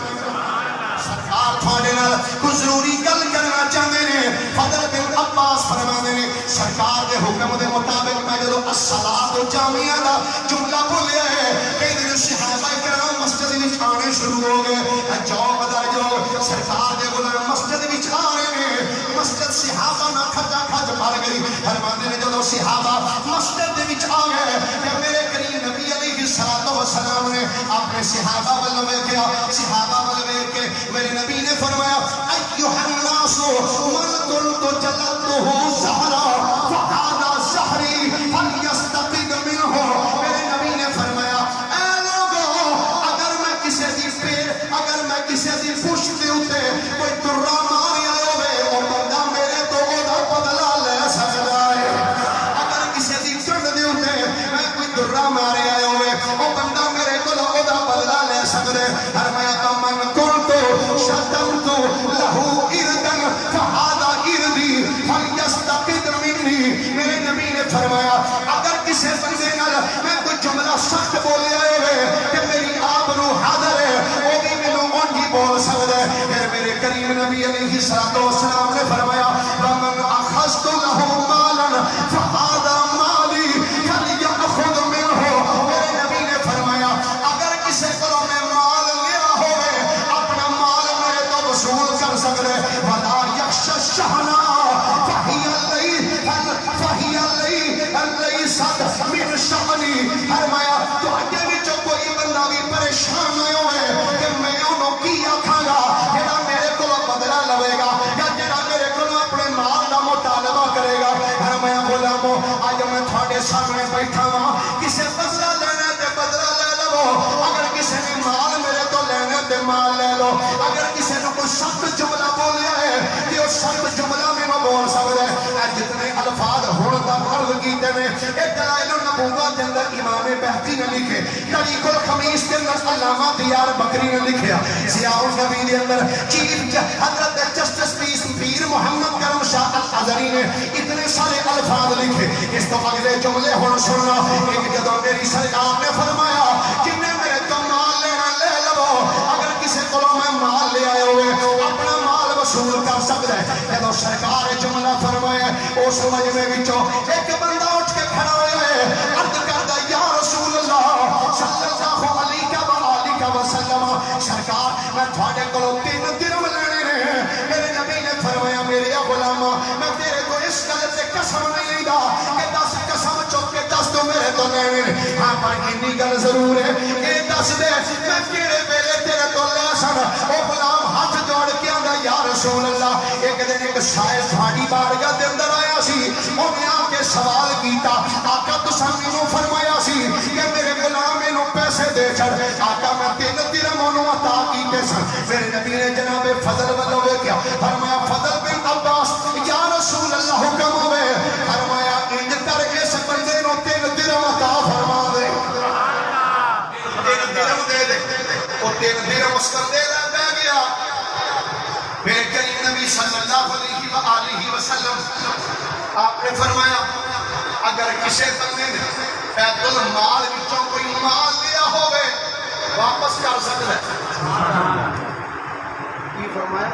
سرکار تھانے نال کوئی ضروری گل کرنا چاہندے نے فضل بن عباس فرماندے نے سرکار دے حکم دے مطابق میں جدو الصلاۃ الجامعہ دا جملہ بولیا ہے کہ دن صحابہ کرام مسجد وچ آنے شروع ہو گئے جاؤ بدر جو سرکار دے غلام مسجد وچ آ رہے ہیں مسجد صحابہ نہ کھجا کھج بھر گئی فرماندے نے جدو صحابہ مسجد دے وچ آ گئے کہ میرے کریم نبی علیہ الصلوۃ والسلام نے اپنے صحابہ ول ویکھیا صحابہ ول ویکھ کے میرے نبی نے فرمایا ایھا الناس من قلت جلدہ زہرا فہذا زہری فلیستقد منہ میرے نبی نے فرمایا اے لوگو اگر میں کسی دی پیر اگر میں کسی دی پشت دے اوتے کوئی درہ ماریا ہوئے او بندہ میرے تو او دا بدلہ لے سکدا ہے اگر کسی دی کنڈ دے اوتے میں کوئی درہ ماریا ہوئے او بندہ میرے کو او دا بدلہ لے سکدا ہے فرمایا تو من قلت شتمت لہو اردن فہذا اردی فلیستقد منی میرے نبی نے فرمایا اگر کسی بندے نال میں کوئی جملہ سخت بولیا ہوئے کہ میری آبرو حاضر ہے وہ بھی مینوں اونجی بول سکدا ہے پھر میرے کریم نبی علیہ الصلوۃ والسلام نے فرمایا ومن اخذت له مالا فهذا مالی فلیأخذ منہ میرے نبی نے فرمایا اگر کسی کو میں مال لیا ہوئے اپنا مال میرے تو وصول کر سکدا ہے ولا یخشى الشحناء من شانی فرمایا تو اجے وچوں کوئی بندہ بھی پریشان نہ ہوئے کہ میں انہوں کی آکھاں گا جڑا میرے کو بدلہ لوے گا یا جڑا میرے کو اپنے مال دا مطالبہ کرے گا فرمایا غلامو اج میں تھوڑے سامنے بیٹھا ہاں کسے بدلہ لینا تے بدلہ لے لو اگر کسی نے مال میرے تو لینا تے مال لے لو اگر کسی نے کوئی سخت جملہ بولیا ہے کہ وہ سخت جملہ میں بول سکتا ہے جتنے الفاظ ہون دا عرض کیتے نے اے دلائل النبوت دے اندر امام بہقی نے لکھے، طریق الخمیس دے اندر علامہ دیار بکری نے لکھیا، ضیاء النبی دے اندر چیف حضرت جسٹس پیر محمد کرم شاہ الازہری نے اتنے سارے الفاظ لکھے۔ اس تو اگلے جملے ہن سننا، ایک جدوں میری سرکار نے فرمایا جن نے میرے تو مال لینا لے لو، اگر کسی کو میں مال لے آئے ہوئے اپنا مال وصول کر سکتا ہے۔ جدوں سرکار جملہ فرمایا اس مجمع وچوں ایک بندہ اٹھ کے کھڑا ہوئے عرض کردا یا رسول اللہ صلی اللہ علیہ وسلم، سرکار میں تھوڑے کو 3 درہم لینے ہیں۔ میرے نبی نے فرمایا میرے غلام میں تیرے کو اس گل سے قسم نہیں لیدا کہ 10 قسم چوک کے 10 تو میرے تو لینے ہیں، ہاں پر اتنی گل ضرور ہے کہ 10 دے میں کیڑے ویلے تیرے تو لے سن۔ او غلام ہاتھ جوڑ کے آندا یا رسول اللہ، ایک دن ایک شاعر تھوڑی بارگاہ دے اندر آیا سی، انہیں آ کے سوال کیتا آقا تساں مینوں فرمایا سی کہ میرے غلام اینوں پیسے دے چھڑ، آقا میں 3 درہم انہوں عطا کیتے سن۔ میرے نبی نے جناب فضل ولو کیا فرمایا فضل بن عباس یا رسول اللہ حکم ہوئے، فرمایا انج کر اس بندے نو 3 درہم عطا فرما دے، 3 درہم دے دے۔ وہ 3 درہم اس کر دے لے گیا۔ میرے کریم نبی صلی اللہ علیہ وآلہ وسلم آپ نے فرمایا اگر کسی بندے نے بیت المال وچوں کوئی مال لیا ہوئے واپس کر سکتا ہے۔ کی فرمایا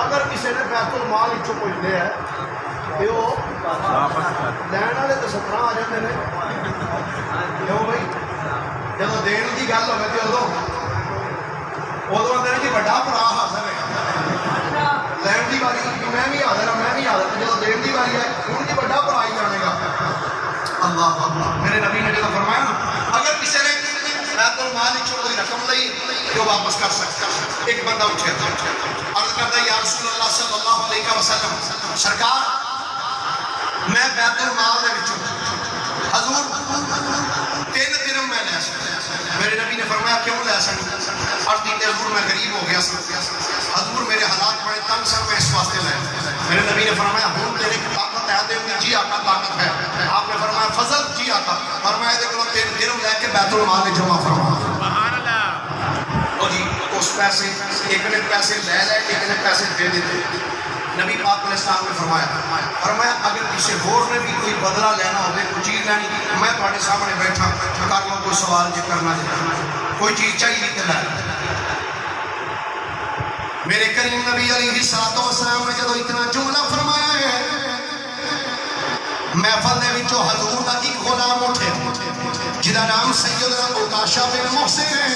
اگر کسی نے بیت المال وچوں کوئی لیا ہے تے وہ لین والے تے 17 آ جاندے نے، کیوں بھائی جدوں دین دی گل ہوے تے ادو اندر جی بڑا بھرا حاضر ہے، لین دی باری میں بھی حاضر ہوں، میں بھی حاضر ہوں، جب دین دی باری ہے ہوں جی بڑا بھرا ہی جانے گا۔ اللہ اللہ، میرے نبی نے جب فرمایا نا اگر کسی نے بیت المال وچوں کوئی رقم لئی تو واپس کر سکتا۔ ایک بندہ اٹھے عرض کرتا یا رسول اللہ صلی اللہ علیہ وسلم، سرکار میں بیت المال دے وچوں حضور 3 درہم میں لے سکتا۔ میرے نبی نے فرمایا کیوں لے سکتا؟ عرض کی حضور میں غریب ہو گیا حضور میرے حالات بڑے تنگ سن میں اس واسطے لے۔ میرے نبی نے فرمایا ہوں تیرے کی طاقت ہے؟ دے جی آقا طاقت ہے۔ آپ نے فرمایا فضل جی آقا، فرمایا دے کو 3 درہم لے کے بیت المال میں جمع فرما۔ اور جی اس پیسے ایک نے پیسے لے لے ایک نے پیسے دے دیتے۔ نبی پاک علیہ السلام نے فرمایا اگر کسی اور نے بھی کوئی بدلہ لینا ہوگی کوئی چیز لینی میں تھوڑے سامنے بیٹھا کر لوں، کوئی سوال جی کرنا چاہیے کوئی چیز چاہیے کہ لے۔ میرے کریم نبی علیہ السلام نے جب اتنا جملہ فرمایا ہے محفل دے وچوں حضور دا ایک غلام اٹھے جدا نام سیدنا عکاشہ بن محسن ہے،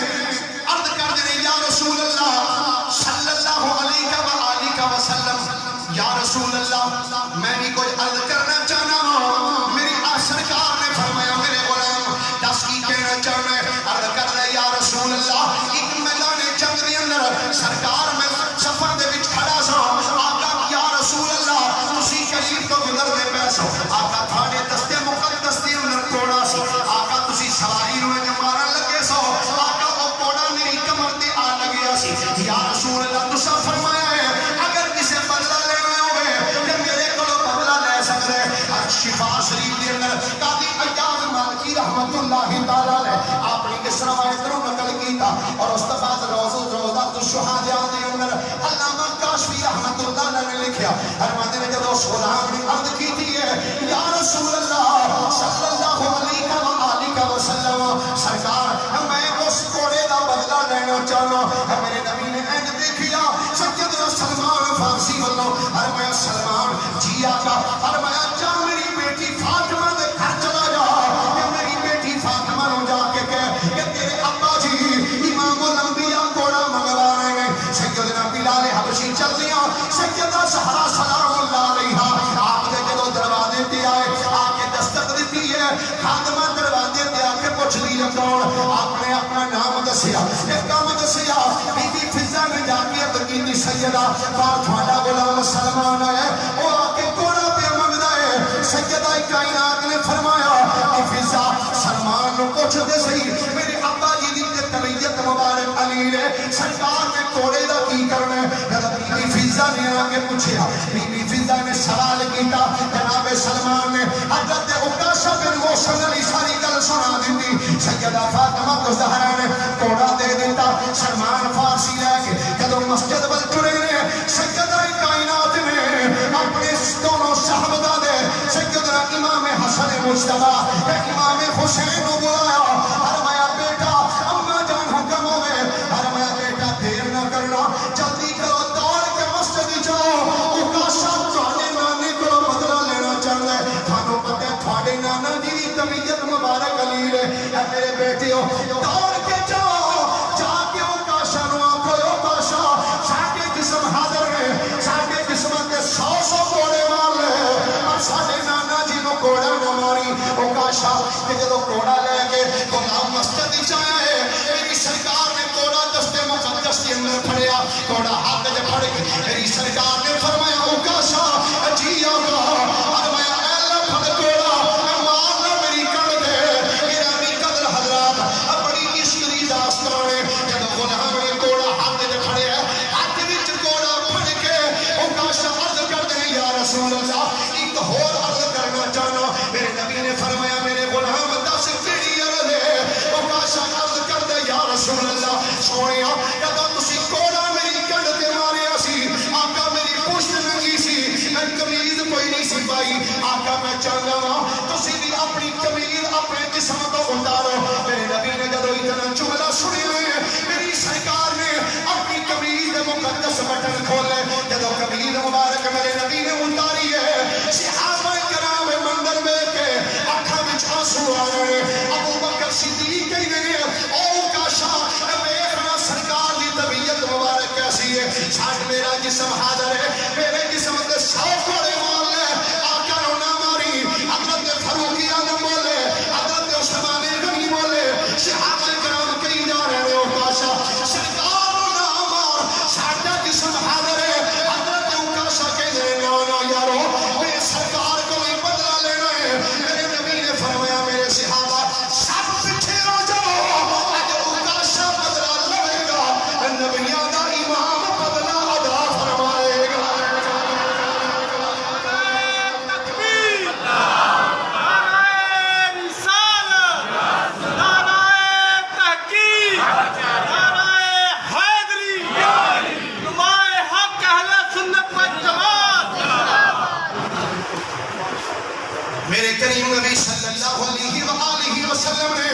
عرض کر دے یا رسول اللہ صلی اللہ علیہ وآلہ وسلم، یا رسول اللہ میں بھی کوئی عرض کرنا چاہنا ہوں۔ میری سرکار نے فرمایا میرے غلام دس کی کہنا چاہنا ہے؟ عرض کر دے یا رسول اللہ ایک میدان جنگ دے اندر سرکار میں سفر دے وچ کھڑا سا، آقا یا رسول اللہ تسی شریف تو گزر دے پیسو، آقا تھاڑے دستے مقدس دے اندر کوڑا سی، آقا تسی سواری روئے جو مارن لگے سو، آقا وہ کوڑا میری کمر دے آ لگیا سی۔ یا رسول اللہ تسا فرمایا ہے اگر کسے بدلہ لینا ہوئے کہ میرے کو بدلہ لے سکتے ہیں۔ شفا شریف دے اندر قاضی ایاز مالکی رحمت اللہ تعالیٰ نے آپ نے اس روایت کو نقل کیتا، اور اس بعد روضات الشہداء دے اندر علامہ کاشفی رحمت اللہ نے لکھیا فرماتے ہیں جب اس غلام نے عرض کی تھی ہے یا رسول اللہ صلی اللہ علیہ وآلہ وسلم، سرکار میں اس کوڑے دا بدلہ لینا چاہنا۔ میرے نبی نے اینڈ دیکھیا سیدنا سلمان فارسی والوں، فرمایا سلمان جی آقا، فرمایا جا میری بیٹی فاطمہ دے گھر چلا جا کہ میری بیٹی فاطمہ نو جا کے کہے کہ تیرے ابا جی امام الانبیاء کوڑا منگوا رہے ہیں۔ سیدنا بلال حبشی چل دیا، سیدہ سہرا سلام اللہ علیہ آپ نے جدو دروازے تے آئے آ کے دستک دیتی ہے، خادمہ دروازے تے آ کے پوچھ لیا کون، آپ نے اپنا نام دسیا ایک کام دسیا، بی بی فضا نے جا کے عرض کی سیدہ بار تھوڑا غلام سلمان ہے وہ آ کے کوڑا پہ منگدا ہے۔ سیدہ کائنات نے فرمایا کہ فضا سلمان نو پوچھ دے صحیح میرے ابا جی دی طبیعت مبارک امیر ہے، سرکار نے کوڑے دا کی کرنا ہے۔ بی بی فضا نے آ کے پوچھیا، بی بی فضہ نے سوال کیتا جناب سلمان نے حضرت عکاشہ بن محصن علی ساری گل سنا دیتی سیدہ فاطمہ زہرا نے کوڑا دے دیتا سلمان فارسی لے کے جدو مسجد ول ٹرے نے سیدہ کائنات نے اپنے دونوں صحابہ سیدنا امام حسن مجتبی امام حسین کو بلایا فرمایا بیٹا اما جان حکم ہوئے فرمایا بیٹا دیر نہ کرنا جلدی کرو دوڑ کے مسجد جاؤ عکاشہ تھوڑے نانے کو بدلہ لینا چاہتا ہے تھانو پتہ ہے تھوڑے نانا جی کی طبیعت مبارک علی ہے اے میرے بیٹیو دوڑ کے جاؤ جا کے عکاشہ نو آکھو عکاشہ ساڈے جسم حاضر ہے ساڈے جسم کے 100 کوڑے مار لے ساڈے نانا جی نو کوڑا نہ ماری عکاشہ کہ جدو کوڑا لے کے غلام مسجد جایا ہے میری سرکار نے کوڑا دستے مقدس کے اندر پھڑیا کوڑا ہاتھ میں پھڑ کے میری سرکار نے فرمایا عکاشہ جی آقا فرمایا اے اللہ پھڑ کوڑا مارنا میری کڑ دے گرامی قدر حضرات بڑی عشق دی داستان ہے جدو غلام نے کوڑا ہاتھ میں پھڑیا ہاتھ وچ کوڑا پھڑ کے عکاشہ عرض کرتے ہیں یا رسول اللہ ایک اور عرض کرنا چاہنا میرے نبی نے فرمایا میرے غلام دس کیڑی عرض ہے عکاشہ عرض کر دے یا رسول اللہ سونیا جدو تسی کوڑا میری کڑ تے ماریا سی آقا میری پشت ننگی سی میں قمیض کوئی نہیں سی پائی آقا میں چاہنا وا تسی بھی اپنی قمیض اپنے جسم تو اتارو میرے نبی نے جدو اتنا جملہ سنیا ہے میری سرکار نے اپنی قمیض مقدس بٹن کھولے جدو قمیض مبارک میرے نبی نے اتاری ہے صحابہ کرام منظر میں کے آنکھاں وچ آنسو آ رہے ابو بکر صدیق کہہ رہے او عکاشہ ویکھنا سرکار دی طبیعت مبارک کیسی ہے ساڈ میرا جسم حاضر ہے میرے جسم تے 100 کوڑے مار لے آقا نو نہ ماری حضرت فاروق اعظم بولے حضرت عثمان غنی بولے صحابہ کرام کہی جا رہے ہو عکاشہ سرکار نو نہ مار ساڈا جسم حاضر ہے حضرت عکاشہ کہہ رہے نا یارو میں سرکار کو ہی بدلہ لینا ہے میرے نبی نے فرمایا میرے صحابہ سب پیچھے ہو جاؤ اگر عکاشہ بدلہ لے گا نبیوں دا امام بدلہ ادا فرمائے گا تکبیر نعرہ رسالت نعرہ تحقیق نعرہ حیدری نمائے حق اہل سنت والجماعت میرے کریم نبی صلی اللہ علیہ وآلہ وسلم نے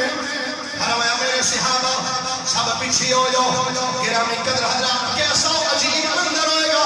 فرمایا میرے صحابہ سب پیچھے ہو جاؤ گرامی قدر حضرات کیسا عجیب منظر ہوئے گا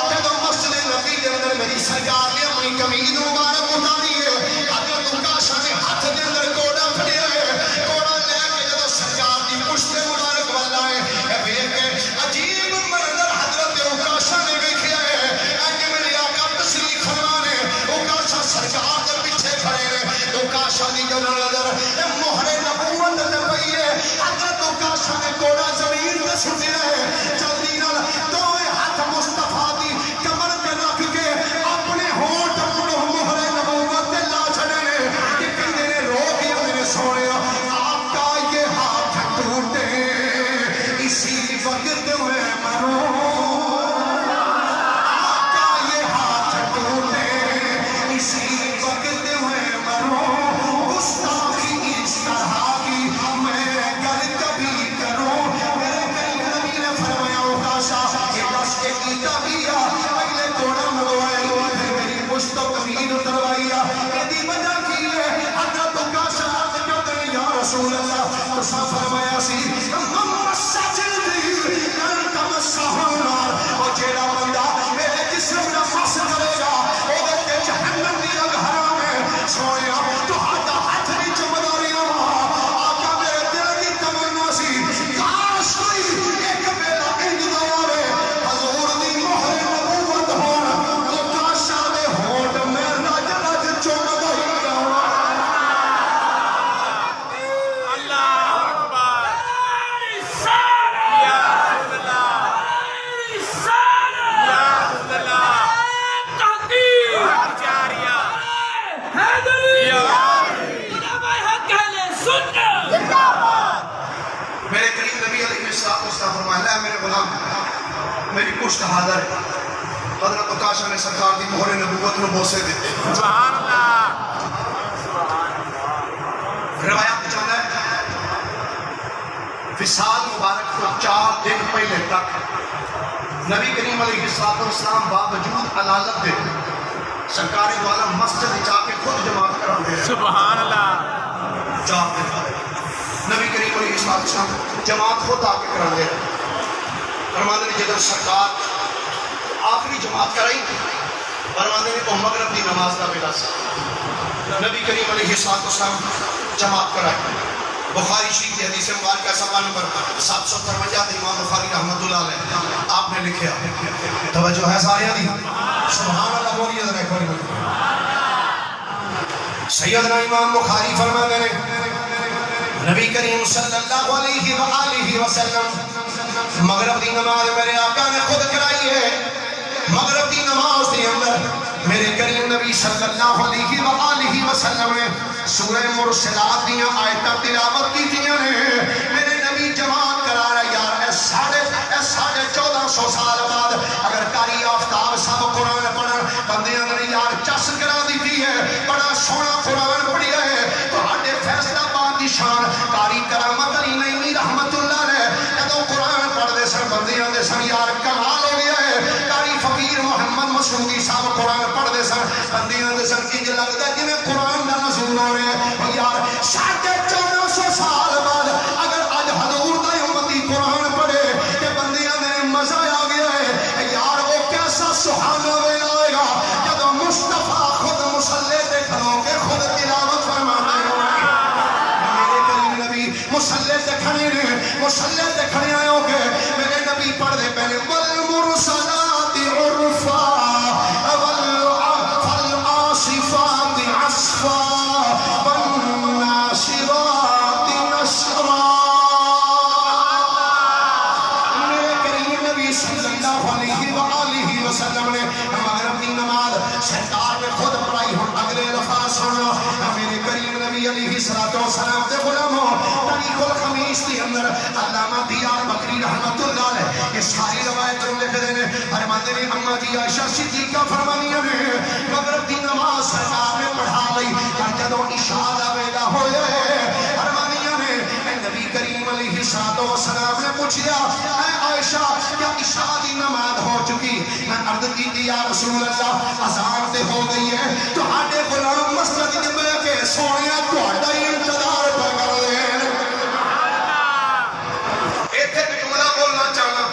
جب مسجد نبی کے اندر میری سرکار نے اپنی قمیض مبارک اتاری ہے حضرت عکاشہ نے ہاتھ کے اندر کوڑا پھڑیا ہے کوڑا لے کے جب سرکار کی پشت مبارک والا ہے دیکھ کے عجیب منظر حضرت عکاشہ نے دیکھا ہے کہ میرے آقا تشریف فرما نے عکاشہ سرکار کے پیچھے کھڑے ہیں عکاشہ دی جو نظر مہر نبوت تے پئی ہے حضرت عکاشہ نے کوڑا زمین تے سٹیا ہے جلدی نال دوے ہاتھ مصطفیٰ دی کمر تے رکھ کے اپنے ہونٹ مہر نبوت تے لا چھڑے کہ کہندے نے رو کے میرے سونیا آپ کا یہ ہاتھ ٹوٹے اسی وقت میں مروں آپ کا یہ ہاتھ ٹوٹے اسی وقت میں مروں گستاخی اس طرح کی میں گر کبھی کروں میرے کئی نبی نے فرمایا عکاشہ کہ بس کے کیتا گیا اگلے کوڑا ملوائے پھر میری پشت و قمیض اتروایا ایدی وجہ کی ہے حضرت عکاشہ عرض کرتے ہیں یا رسول اللہ تسا فرمایا سی من مسا جلدی لن تمسہ النار اور جیڑا بندہ میرے جسم نہ مس کرے گا وہ تے جہنم دی اگ حرام ہے سویا تو ہاتھ نہیں چمداریاں آقا میرے دل کی تمنا سی کاش کوئی ایک بیلا انج دوارے حضور دی مہر نبوت ہون عکاشہ دے ہونٹ میں رج رج چمداریاں اللہ اکبر یا رسول اللہ یا رسول اللہ تحقیق جاریہ حیدری نمائے حق اہل سنت میرے کریم نبی علیہ السلام فرمایا ہے میرے غلام میری پشت حاضر ہے حضرت عکاشہ نے سرکار دی مہر نبوت نو بوسے دیتے سبحان اللہ روایت چاہتا ہے وصال مبارک کو 4 دن پہلے تک نبی کریم علیہ السلام باوجود علالت دے سرکار دو عالم مسجد جا کے خود جماعت کرا دے سبحان اللہ 4 دن نبی کریم علیہ السلام جماعت خود آ کے کرا دے فرماتے ہیں جب سرکار آخری جماعت کرائی فرماتے ہیں کہ مغرب دی نماز کا ویلا سی نبی کریم علیہ السلام جماعت کرائی بخاری شریف کی حدیث مبارکہ صفحہ نمبر 753 امام بخاری رحمۃ اللہ علیہ آپ نے لکھا توجہ ہے سارے دی سبحان اللہ بولیے ذرا ایک بار سیدنا امام بخاری فرماتے ہیں نبی کریم صلی اللہ علیہ وآلہ وسلم مغرب دی نماز میرے آقا نے خود کرائی ہے مغرب دی نماز دے اندر میرے کریم نبی صلی اللہ علیہ وآلہ وسلم نے سورہ مرسلات دیاں آیتاں تلاوت کی تھیاں نے میرے نبی جماعت کرا رہا یار اے ساڑھے 1400 سال بعد اگر کاری آفتاب سب قرآن پڑھن بندیاں نے یار چس کرا دی تھی ہے بڑا سونا قرآن پڑھیا ہے تو آٹے فیصلہ بات دی شان کاری کرامت علی نعیمی رحمت اللہ نے جدو قرآن پڑھ دے سن بندیاں دے سن یار کمال ہو گیا ہے کاری فقیر محمد مسعودی صاحب قرآن پڑھ دے سن بندیاں دے سن کی لگتا ہے کہ میں قرآن دا نزول ہو رہے ہیں یار 1450 سال بعد اگر آج حضور دا امتی قرآن پڑھے کہ بندیاں نے مزہ آ گیا ہے یار وہ کیسا سہانا ویلا ہوئے گا جب مصطفیٰ خود مسلح دے کھڑوں کے خود تلاوت فرمانے میرے کریم نبی مسلح دے کھڑے نے مسلح دے کھڑے آئے ہو کے میرے نبی پڑھ دے پہلے والمرسلات عرفا والعاصفات عصفا والناشرات نشرا میرے کریم نبی صلی اللہ علیہ وآلہ وسلم نے مغرب دی نماز سرکار نے خود پڑھائی ہوں اگلے لفظ سنو میرے کریم نبی علیہ السلام دے غلاموں تاریخ الخمیس دی اندر علامہ دیار بکری رحمت اللہ علیہ یہ ساری روایت لکھ دینے فرماتے ہیں اماں جی عائشہ صدیقہ فرمانیاں نے مغرب دی نماز سرکار نے پڑھا لئی جدوں عشاء دا ویلا ہوئے فرمانیاں نے نبی کریم علیہ السلام نے پوچھیا اے عائشہ کیا عشاء دی نماز ہو چکی میں عرض کی تھی یا رسول اللہ اذان تے ہو گئی ہے تو ہاڈے غلام مسجد وچ بیٹھ کے سونیا تہاڈا ہی انتظار پہ کر رہے ہیں ایتھے ایک جملہ بولنا چاہنا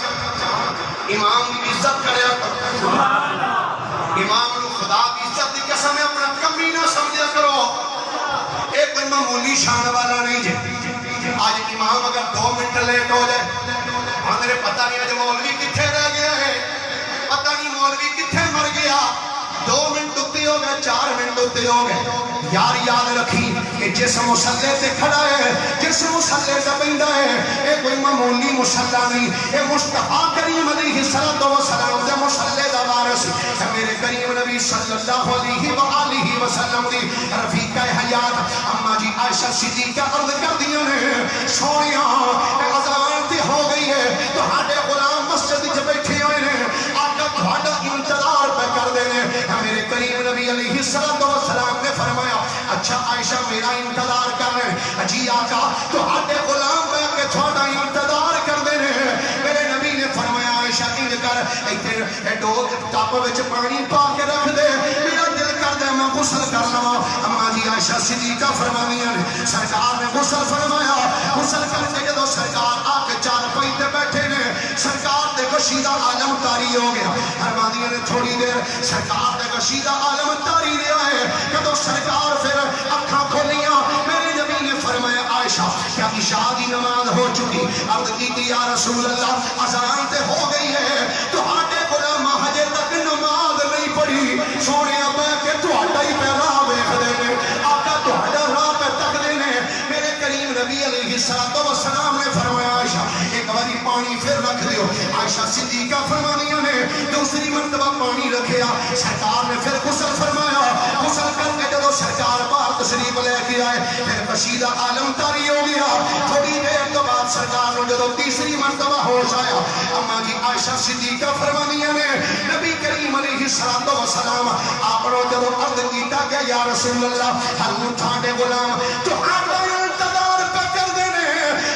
امام کی عزت کریا کرو امام نو خدا کی عزت دی قسم اپنا کمی نہ سمجھا کرو اے کوئی معمولی شان والا نہیں جے آج امام اگر 2 منٹ لیٹ ہو جائے ہمیں پتہ نہیں آج مولوی کتھے رہ گیا ہے پتہ نہیں مولوی کتھے مر گیا 2 منٹ اتے ہو گئے 4 منٹ اتے ہو گئے یار یاد رکھی کہ جس مسلح تے کھڑا ہے جس مسلح تے بندہ ہے اے کوئی معمولی مسلح نہیں اے مصطفیٰ کریم علیہ السلام دے مسلح دا وارث ہے میرے کریم نبی صلی اللہ علیہ وآلہ وسلم دی رفیقہ حیات اماں جی عائشہ صدیقہ عرض کر دیا نے سونیاں اذان تے ہو گئی ہے تو ہاڈے غلام مسجد وچ بیٹھے ہوئے نے آقا تہاڈا انتظار پہ کر دینے میرے کریم نبی علیہ السلام نے فرمایا اچھا عائشہ میرا انتظار کر رہے جی آقا تو ہاڈے غلام بیٹھ کے تہاڈا انتظار کر دینے میرے نبی نے فرمایا عائشہ انج کر ایتھے ڈو ٹپ وچ پانی پا کے رکھ دے میرا دل کر دے میں غسل کر لواں اماں جی عائشہ صدیقہ فرمانیاں نے سرکار نے غسل فرمایا غسل کر کے جدوں سرکار آ کے چارپائی تے بیٹھے نے سرکار دے کشیدہ عالم طاری ہو گیا فرمانیاں نے تھوڑی دیر سرکار دے کشیدہ عالم طاری رہا ہے جدوں سرکار پھر اکھاں کھولیاں میرے نبی نے فرمایا عائشہ کیا عشاء دی نماز ہو چکی عرض کی یا رسول اللہ اذان تے ہو گئی ہے تو ہاڈے غلام ہجے تک نماز نہیں پڑھی سونے بیٹھ کے تہاڈا ہی پیغام ویکھ دے نے آقا تہاڈا راہ پہ تک دے نے میرے کریم نبی علیہ السلام نے فرمایا عائشہ ایک باری پانی پھر رکھ دیو. عائشہ صدیقہ فرمانیاں نے دوسری مرتبہ پانی رکھیا, سرکار نے پھر غسل فرمایا. غسل کر کے جدو سرکار باہر تشریف لے کے آئے پھر کشیدہ عالم طاری ہو گیا. تھوڑی دیر تو بعد سرکار نے جدو تیسری مرتبہ ہوش آیا, اما جی عائشہ صدیقہ فرمانیاں نے نبی کریم علیہ السلام آپ نے جدو عرض کیتا کہ یا رسول اللہ ہم تھانے غلام تو آپ انتظار پہ کر دینے.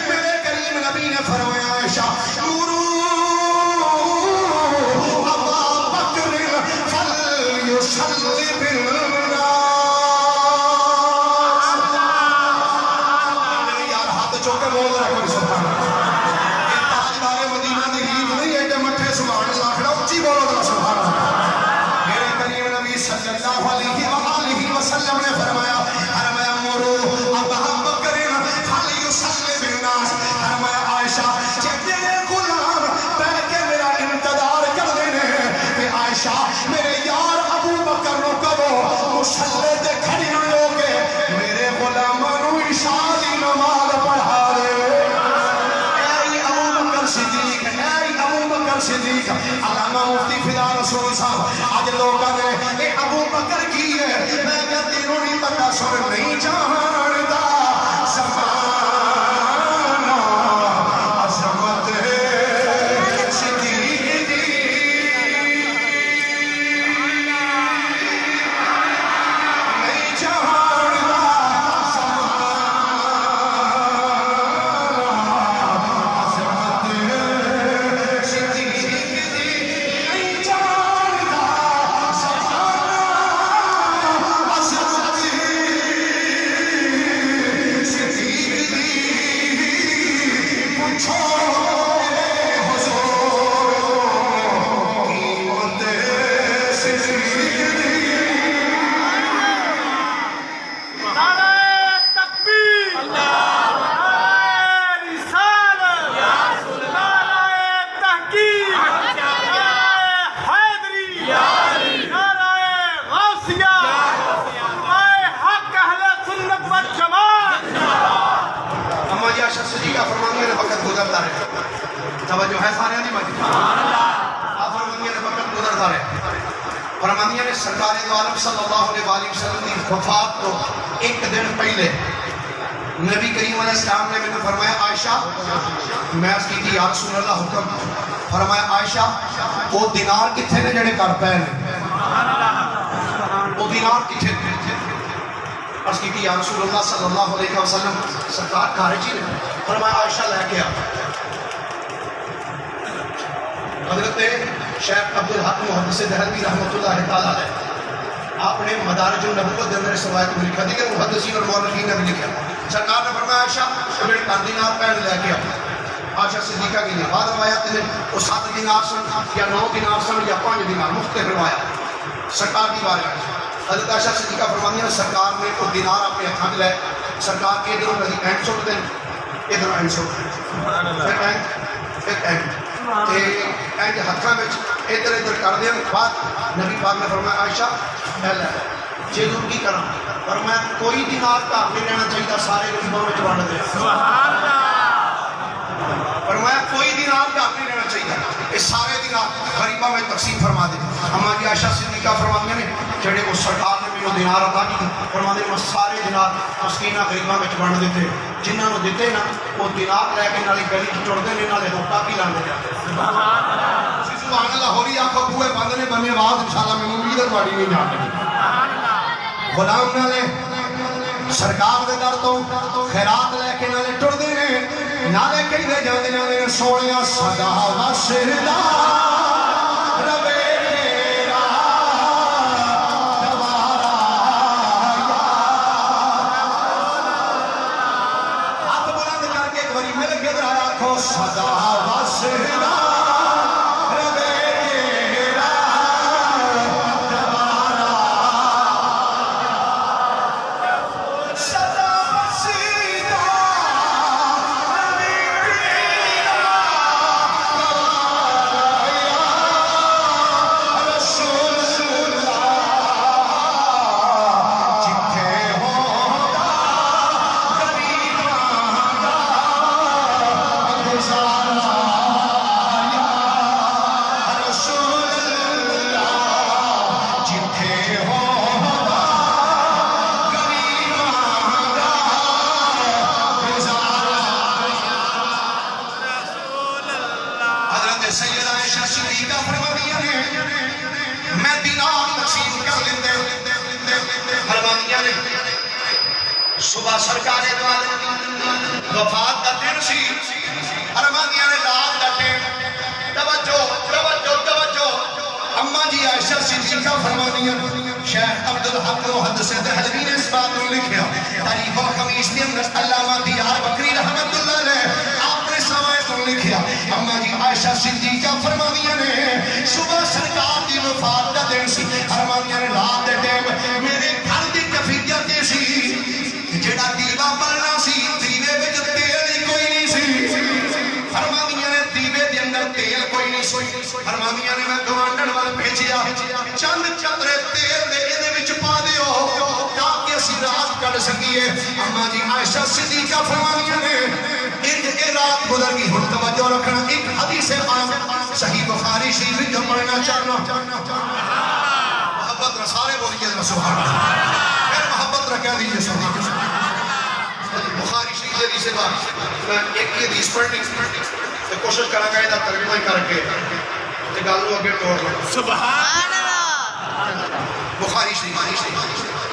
میرے کریم نبی نے فرمایا عائشہ نورو ابا بکر فلیصلی بالناس. یار ہاتھ چوکے بول رہا کوئی سبحان اللہ. تاجدار مدینہ دی گیت نہیں ہے کہ مٹھے سبحان اللہ کھڑا اچھی بولو ذرا سبحان اللہ. میرے کریم نبی صلی اللہ علیہ وآلہ وسلم نے فرمایا فرمایا مرو ابا بکر فلیصلی بالناس. فرمایا عائشہ جتنے غلام بیٹھ کے میرا انتظار کر دینے کہ عائشہ میرے یار ابو بکر نو کہو مصلی تے کھڑی ہو کے میرے غلاماں نو عشاء دی نماز پڑھا دے. اے ابو بکر صدیق, اے ابو بکر صدیق. علامہ مفتی فدا رسول صاحب آج لوگ کہتے اے ابو بکر کی ہے, میں کہتی ہوں نہیں پتا سر نہیں جانتا زمانہ عظمت صدیق دی. نہیں جانتا زمانہ عظمت صدیق دی. نہیں جانتا زمانہ عظمت صدیق دی. پوچھو میرے حضور قیمت صدیق دی. نعرہ تکبیر نعرہ رسالت نعرہ تحقیق نعرہ حیدری نعرہ غوثیہ نعرہ حق اہل سنت والجماعت. اما جی عائشہ صدیقہ فرمانیاں نے وقت گزرتا رہے. توجہ ہے سارے نہیں مجھے آپ فرمانیاں نے وقت گزرتا رہے. فرمانیاں نے سرکار دو عالم صلی اللہ علیہ وآلہ وسلم کی وفات تو ایک دن پہلے نبی کریم علیہ السلام نے میں فرمایا عائشہ میں اس کی تھی یا رسول اللہ حکم. فرمایا عائشہ وہ دینار کتھے نے جڑے کر پہ نے, وہ دینار کتھے نے. عرض کی یا رسول اللہ صلی اللہ علیہ وسلم سرکار خارجی نے. فرمایا عائشہ لے کے آ. حضرت شیخ عبدالحق محدث دہلوی رحمۃ اللہ تعالیٰ علیہ آپ نے مدارج النبوت کے اندر اس روایت کو لکھا, دیگر محدثین اور مورخین نے بھی لکھا. سرکار نے فرمایا عائشہ میرے 10 دینار پہن لے کے آ. عائشہ صدیقہ کی بعد روایات میں وہ 7 دینار سن یا 9 دینار سن یا 5 دینار مختلف روایات سرکار کی بارگاہ. حضرت عائشہ صدیقہ فرماتی ہیں سرکار نے وہ دینار اپنے ہاتھ لے, سرکار کے ادھر ندی اینڈ سٹ دیں ادھر اینڈ سٹ پھر اینڈ اینڈ ہاتھاں میں ادھر ادھر کر دیں. بعد نبی پاک نے فرمایا عائشہ پہلے جی دور کی کرا فرمایا کوئی دینار کا نہیں رہنا چاہیے, سارے غریبوں میں بانٹ دیں. فرمایا کوئی دینار کا نہیں رہنا چاہیے, یہ سارے دینار غریبوں میں تقسیم فرما دیں. اما جی عائشہ صدیقہ فرماتی ہیں جڑے وہ سرکار نے میرے دینار عطا کی فرماتے ہیں سارے دینار مسکینہ غریبوں میں بانٹ دیتے. جنہوں نے دیتے نا وہ دینار لے کے نالے گلی چڑھتے ہیں نالے ہوٹا کی لانے جاتے. سبحان اللہ. ہو رہی آنکھوں بوئے بند نے بنے آواز انشاءاللہ میں امید ہے تھوڑی نہیں جانے. غلام نالے سرکار دے در تو خیرات لے کے نالے ٹر دے نالے کئی دے جاندے نالے سونیا صدا وسدا ربے تیرا دوارا یا. ہاتھ بلند کر کے ایک باری میرے کے در آیا کھو صدا وسدا سیدہ عائشہ صدیقہ فرمانیاں نے میں دینار تقسیم کر لیندے فرمانیاں نے صبح سرکار دو عالم وفات دا دن سی فرمانیاں نے رات دا ٹائم توجہ توجہ توجہ اما جی عائشہ صدیقہ فرمانیاں شیخ عبدالحق محدث دہلوی نے اس بات کو لکھا تاریخ الخمیس کے اندر علامہ دیار بکری رحمت اللہ علیہ آپ نے سوائے کو لکھا اما جی عائشہ صدیقہ فرمانیاں نے صبح سرکار دی وفات دا دن سی فرمانیاں نے رات دے ٹائم میرے گھر دی کفیت سی جڑا دیوا بلنا سی دیوے وچ تیل ہی کوئی نہیں سی فرمانیاں نے دیوے دے اندر تیل کوئی نہیں سی فرمانیاں نے میں گوانڈن وال بھیجیا چند چترے تیل دے ایدے وچ پا دیو تاکہ اسی رات کر سکیے اما جی عائشہ صدیقہ فرمانیاں نے اے رات گزر گئی ہن توجہ رکھنا ایک حدیث پاک صحیح بخاری شریف جو پڑھنا چاہنا محبت رسالے بولیے سبحان اللہ پھر محبت رکھا دیجئے سبحان اللہ بخاری شریف حدیث پاک ایک ہی حدیث پڑھنی تو کوشش کرا گا ادھر ترجمہ ہی کر کے تے گل نو اگے توڑ لو سبحان اللہ بخاری شریف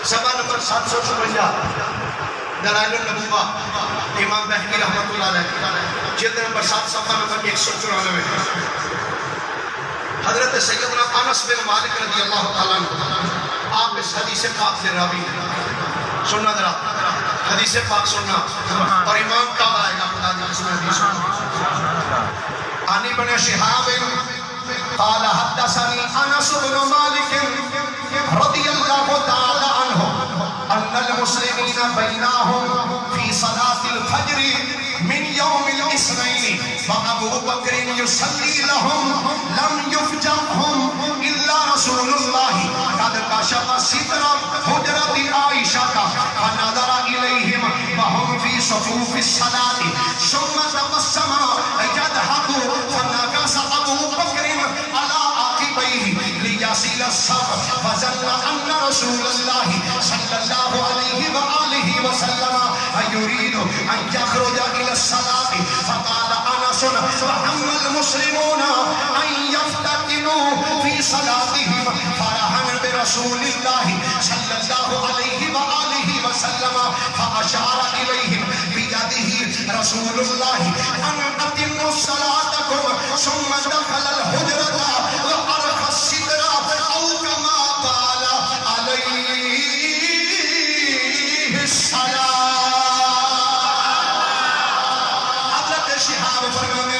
صفحہ نمبر 756 دلائل النبوہ امام بہقی رحمۃ اللہ علیہ جلد نمبر 7 صفحہ نمبر 194 حضرت سیدنا انس بن مالک رضی اللہ تعالیٰ عنہ آپ اس حدیث پاک سے راوی ہیں سننا ذرا حدیث پاک سننا اور امام کب آئے گا خدا کی قسم حدیث عن ابن شہاب قال حدثني انس بن مالك رضي الله تعالى عنه ان المسلمين بينهم في صلاة الفجر من يوم الاثنين فابو بكر يصلي لهم لم يفجعهم الا رسول الله قد كشف ستر حجرة عائشة فنظر اليهم وهم في صفوف الصلاة ثم تبسم يضحك فنكس ابو بكر على عقبيه ليصل الصف فظن ان رسول الله صلى الله عليه وآله وسلم يريد ان يخرج الى الصلاة فقال انس فهم المسلمون ان يفتتنوا في صلاتهم فرحا برسول الله صلى الله عليه وآله وسلم فاشار اليهم بيده رسول الله ان اتموا صلاتكم ثم دخل الحجرة وارخى الستر او كما قال عليه السلام حضرت شہاب فرمانے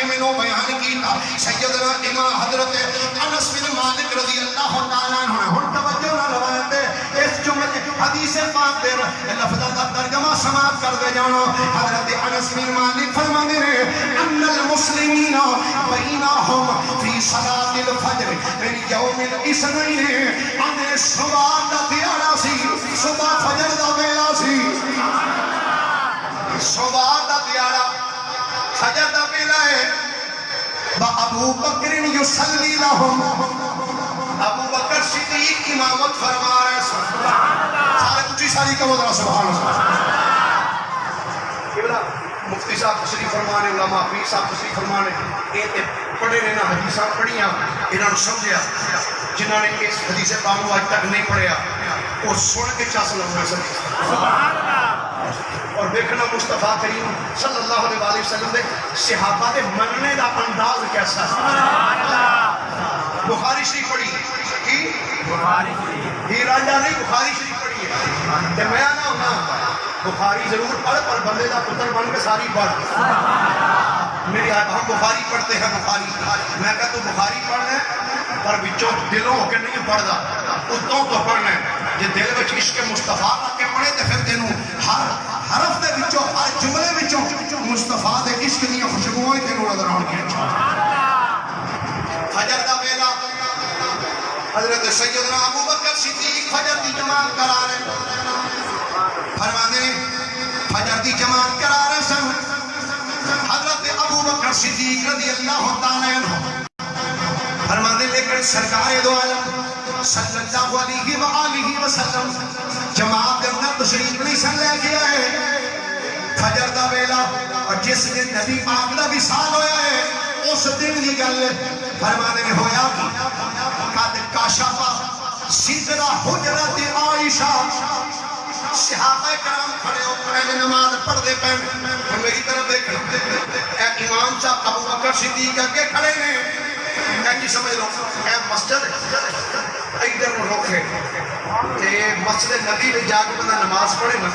امنو بیان کیتا سیدنا امام حضرت انس بن مالک رضی اللہ تعالیٰ عنہ ہن توجہ نہ روایت اس جملے حدیث پاک دے لفظاں دا ترجمہ سماعت کر دے جانو حضرت انس بن مالک فرمانے ان المسلمین بینہم فی صلاۃ الفجر من یوم الاثنین ان صبح دا دیاڑا سی صبح فجر دا ویلا سی صبح دا دیاڑا فجر دا ویلا ہے ابو بکر یصلی لهم ابو بکر صدیق امامت فرما رہے سارے اچھی ساری کا مدرہ سبحان اللہ مفتی صاحب تشریف فرمانے علماء پیر صاحب تشریف فرمانے یہ پڑھے نے نا حدیثاں پڑھیاں انہوں نے سمجھیا جنہوں نے اس حدیث پاک کو آج تک نہیں پڑھیا وہ سن کے چاس لگنا سکتے اور دیکھنا مصطفیٰ کریم صلی اللہ علیہ وسلم دے صحابہ دے مننے دا انداز کیسا ہے بخاری شریف پڑھی کی ہی راجہ نہیں بخاری شریف پڑھی ہے تے میں نہ ہونا بخاری ضرور پڑھ پر بندے دا پتر بن کے ساری پڑھ میری ہم بخاری پڑھتے ہیں بخاری میں کہا تو بخاری پڑھنا ہے پر بچوں دلوں ہو کے نہیں پڑھدا اتوں تو پڑھنا ہے جے دل وچ عشق مصطفیٰ کے پڑھے تے پھر تینوں ہر حرف دے وچوں ہر جملے وچوں مصطفیٰ دے عشق دی خوشبوئیں تینوں نظر آن گے فجر دا ویلا حضرت سیدنا ابو بکر صدیق فجر دی جماعت کرا رہے فرمانے فجر دی جماعت کرا رہے سن حضرت ابو بکر صدیق رضی اللہ تعالیٰ عنہ فرمانے لیکن سرکار دو عالم صلی اللہ علیہ وآلہ وسلم جماعت کرنا تشریف نہیں سن لے گیا ہے فجر دا ویلا اور جس نے نبی پاک دا وصال ہویا ہے اس دن کی گل فرمانے میں ہویا قد کشف ستر حجرت عائشہ صحابہ کرام کھڑے ہو پہلے نماز پڑھتے پہ میری طرف دیکھنا امام صاحب ابو بکر صدیق اگے کھڑے نے کی سمجھ لو مسجد ادھر روکے مسجد نبی میں جا کے بندہ نماز پڑھے نا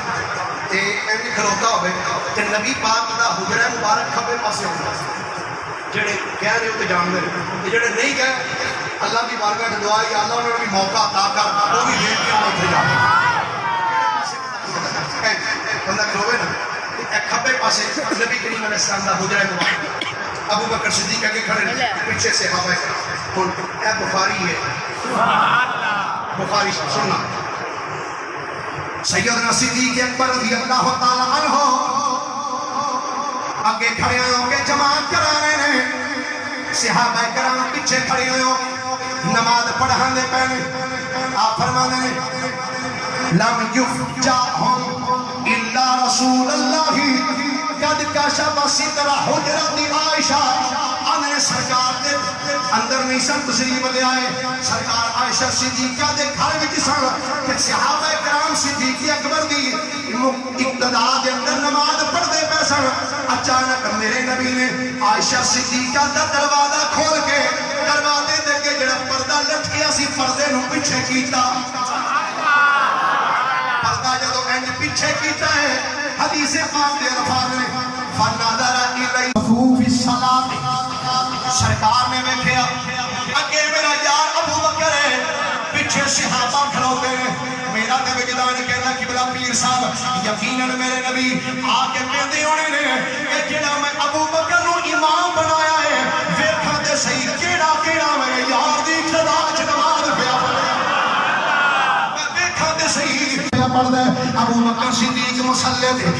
ایویں کھلوتا ہوئے تو نبی پاک دا حجرہ مبارک کھبے پاسے ہوتا جڑے کہہ رہے ہو تو جان دے جڑے نہیں کہہ اللہ کی بارگاہ سے دعا یا اللہ انہوں نے بھی موقع عطا کر وہ بھی دیکھ کے اتنے جا بندہ کھلوے نا کھبے پاسے نبی کریم علیہ السلام دا حجرہ مبارک ابو بکر صدیق کے کھڑے پیچھے سے ہوا ہے بخاری ہے بخاری سننا سیدنا صدیق اکبر رضی اللہ تعالی عنہ آگے کھڑے ہو کے جماعت کرا رہے ہیں صحابہ کرام پیچھے کھڑے ہو نماز پڑھان دے پہلے آپ فرمانے لم یفجعہم الا رسول اللہ قد کشف ستر حجرت عائشہ انہیں سرکار دے اندر نہیں سن تشریف لے آئے سرکار عائشہ صدیقہ دے گھر وچ سن کہ صحابہ کرام صدیق اکبر دی ابتدا دے اندر نماز پڑھدے پے سن اچانک میرے نبی نے عائشہ صدیقہ دا دروازہ کھول کے دروازے دے کے جڑا پردہ لٹکیا سی پردے نو پیچھے کیتا پردہ جدو انج پیچھے کیتا ہے حدیث پاک دے الفاظ نے فنظر الی صفوف الصلاۃ سرکار نے دیکھا اگے میرا یار ابو بکر ہے پیچھے صحابہ کھڑوتے ہیں میرا تے وجدان کہنا قبلہ پیر صاحب یقیناً میرے نبی آ کے کہندے ہونے نے کہ جڑا میں ابو بکر نو امام بنایا ہے ویکھاں تے صحیح کیڑا کیڑا میرے یار دی ابتدا وچ نماز پیا پڑھدا ویکھاں تے صحیح پڑھدا ابو بکر صدیق مصلی تے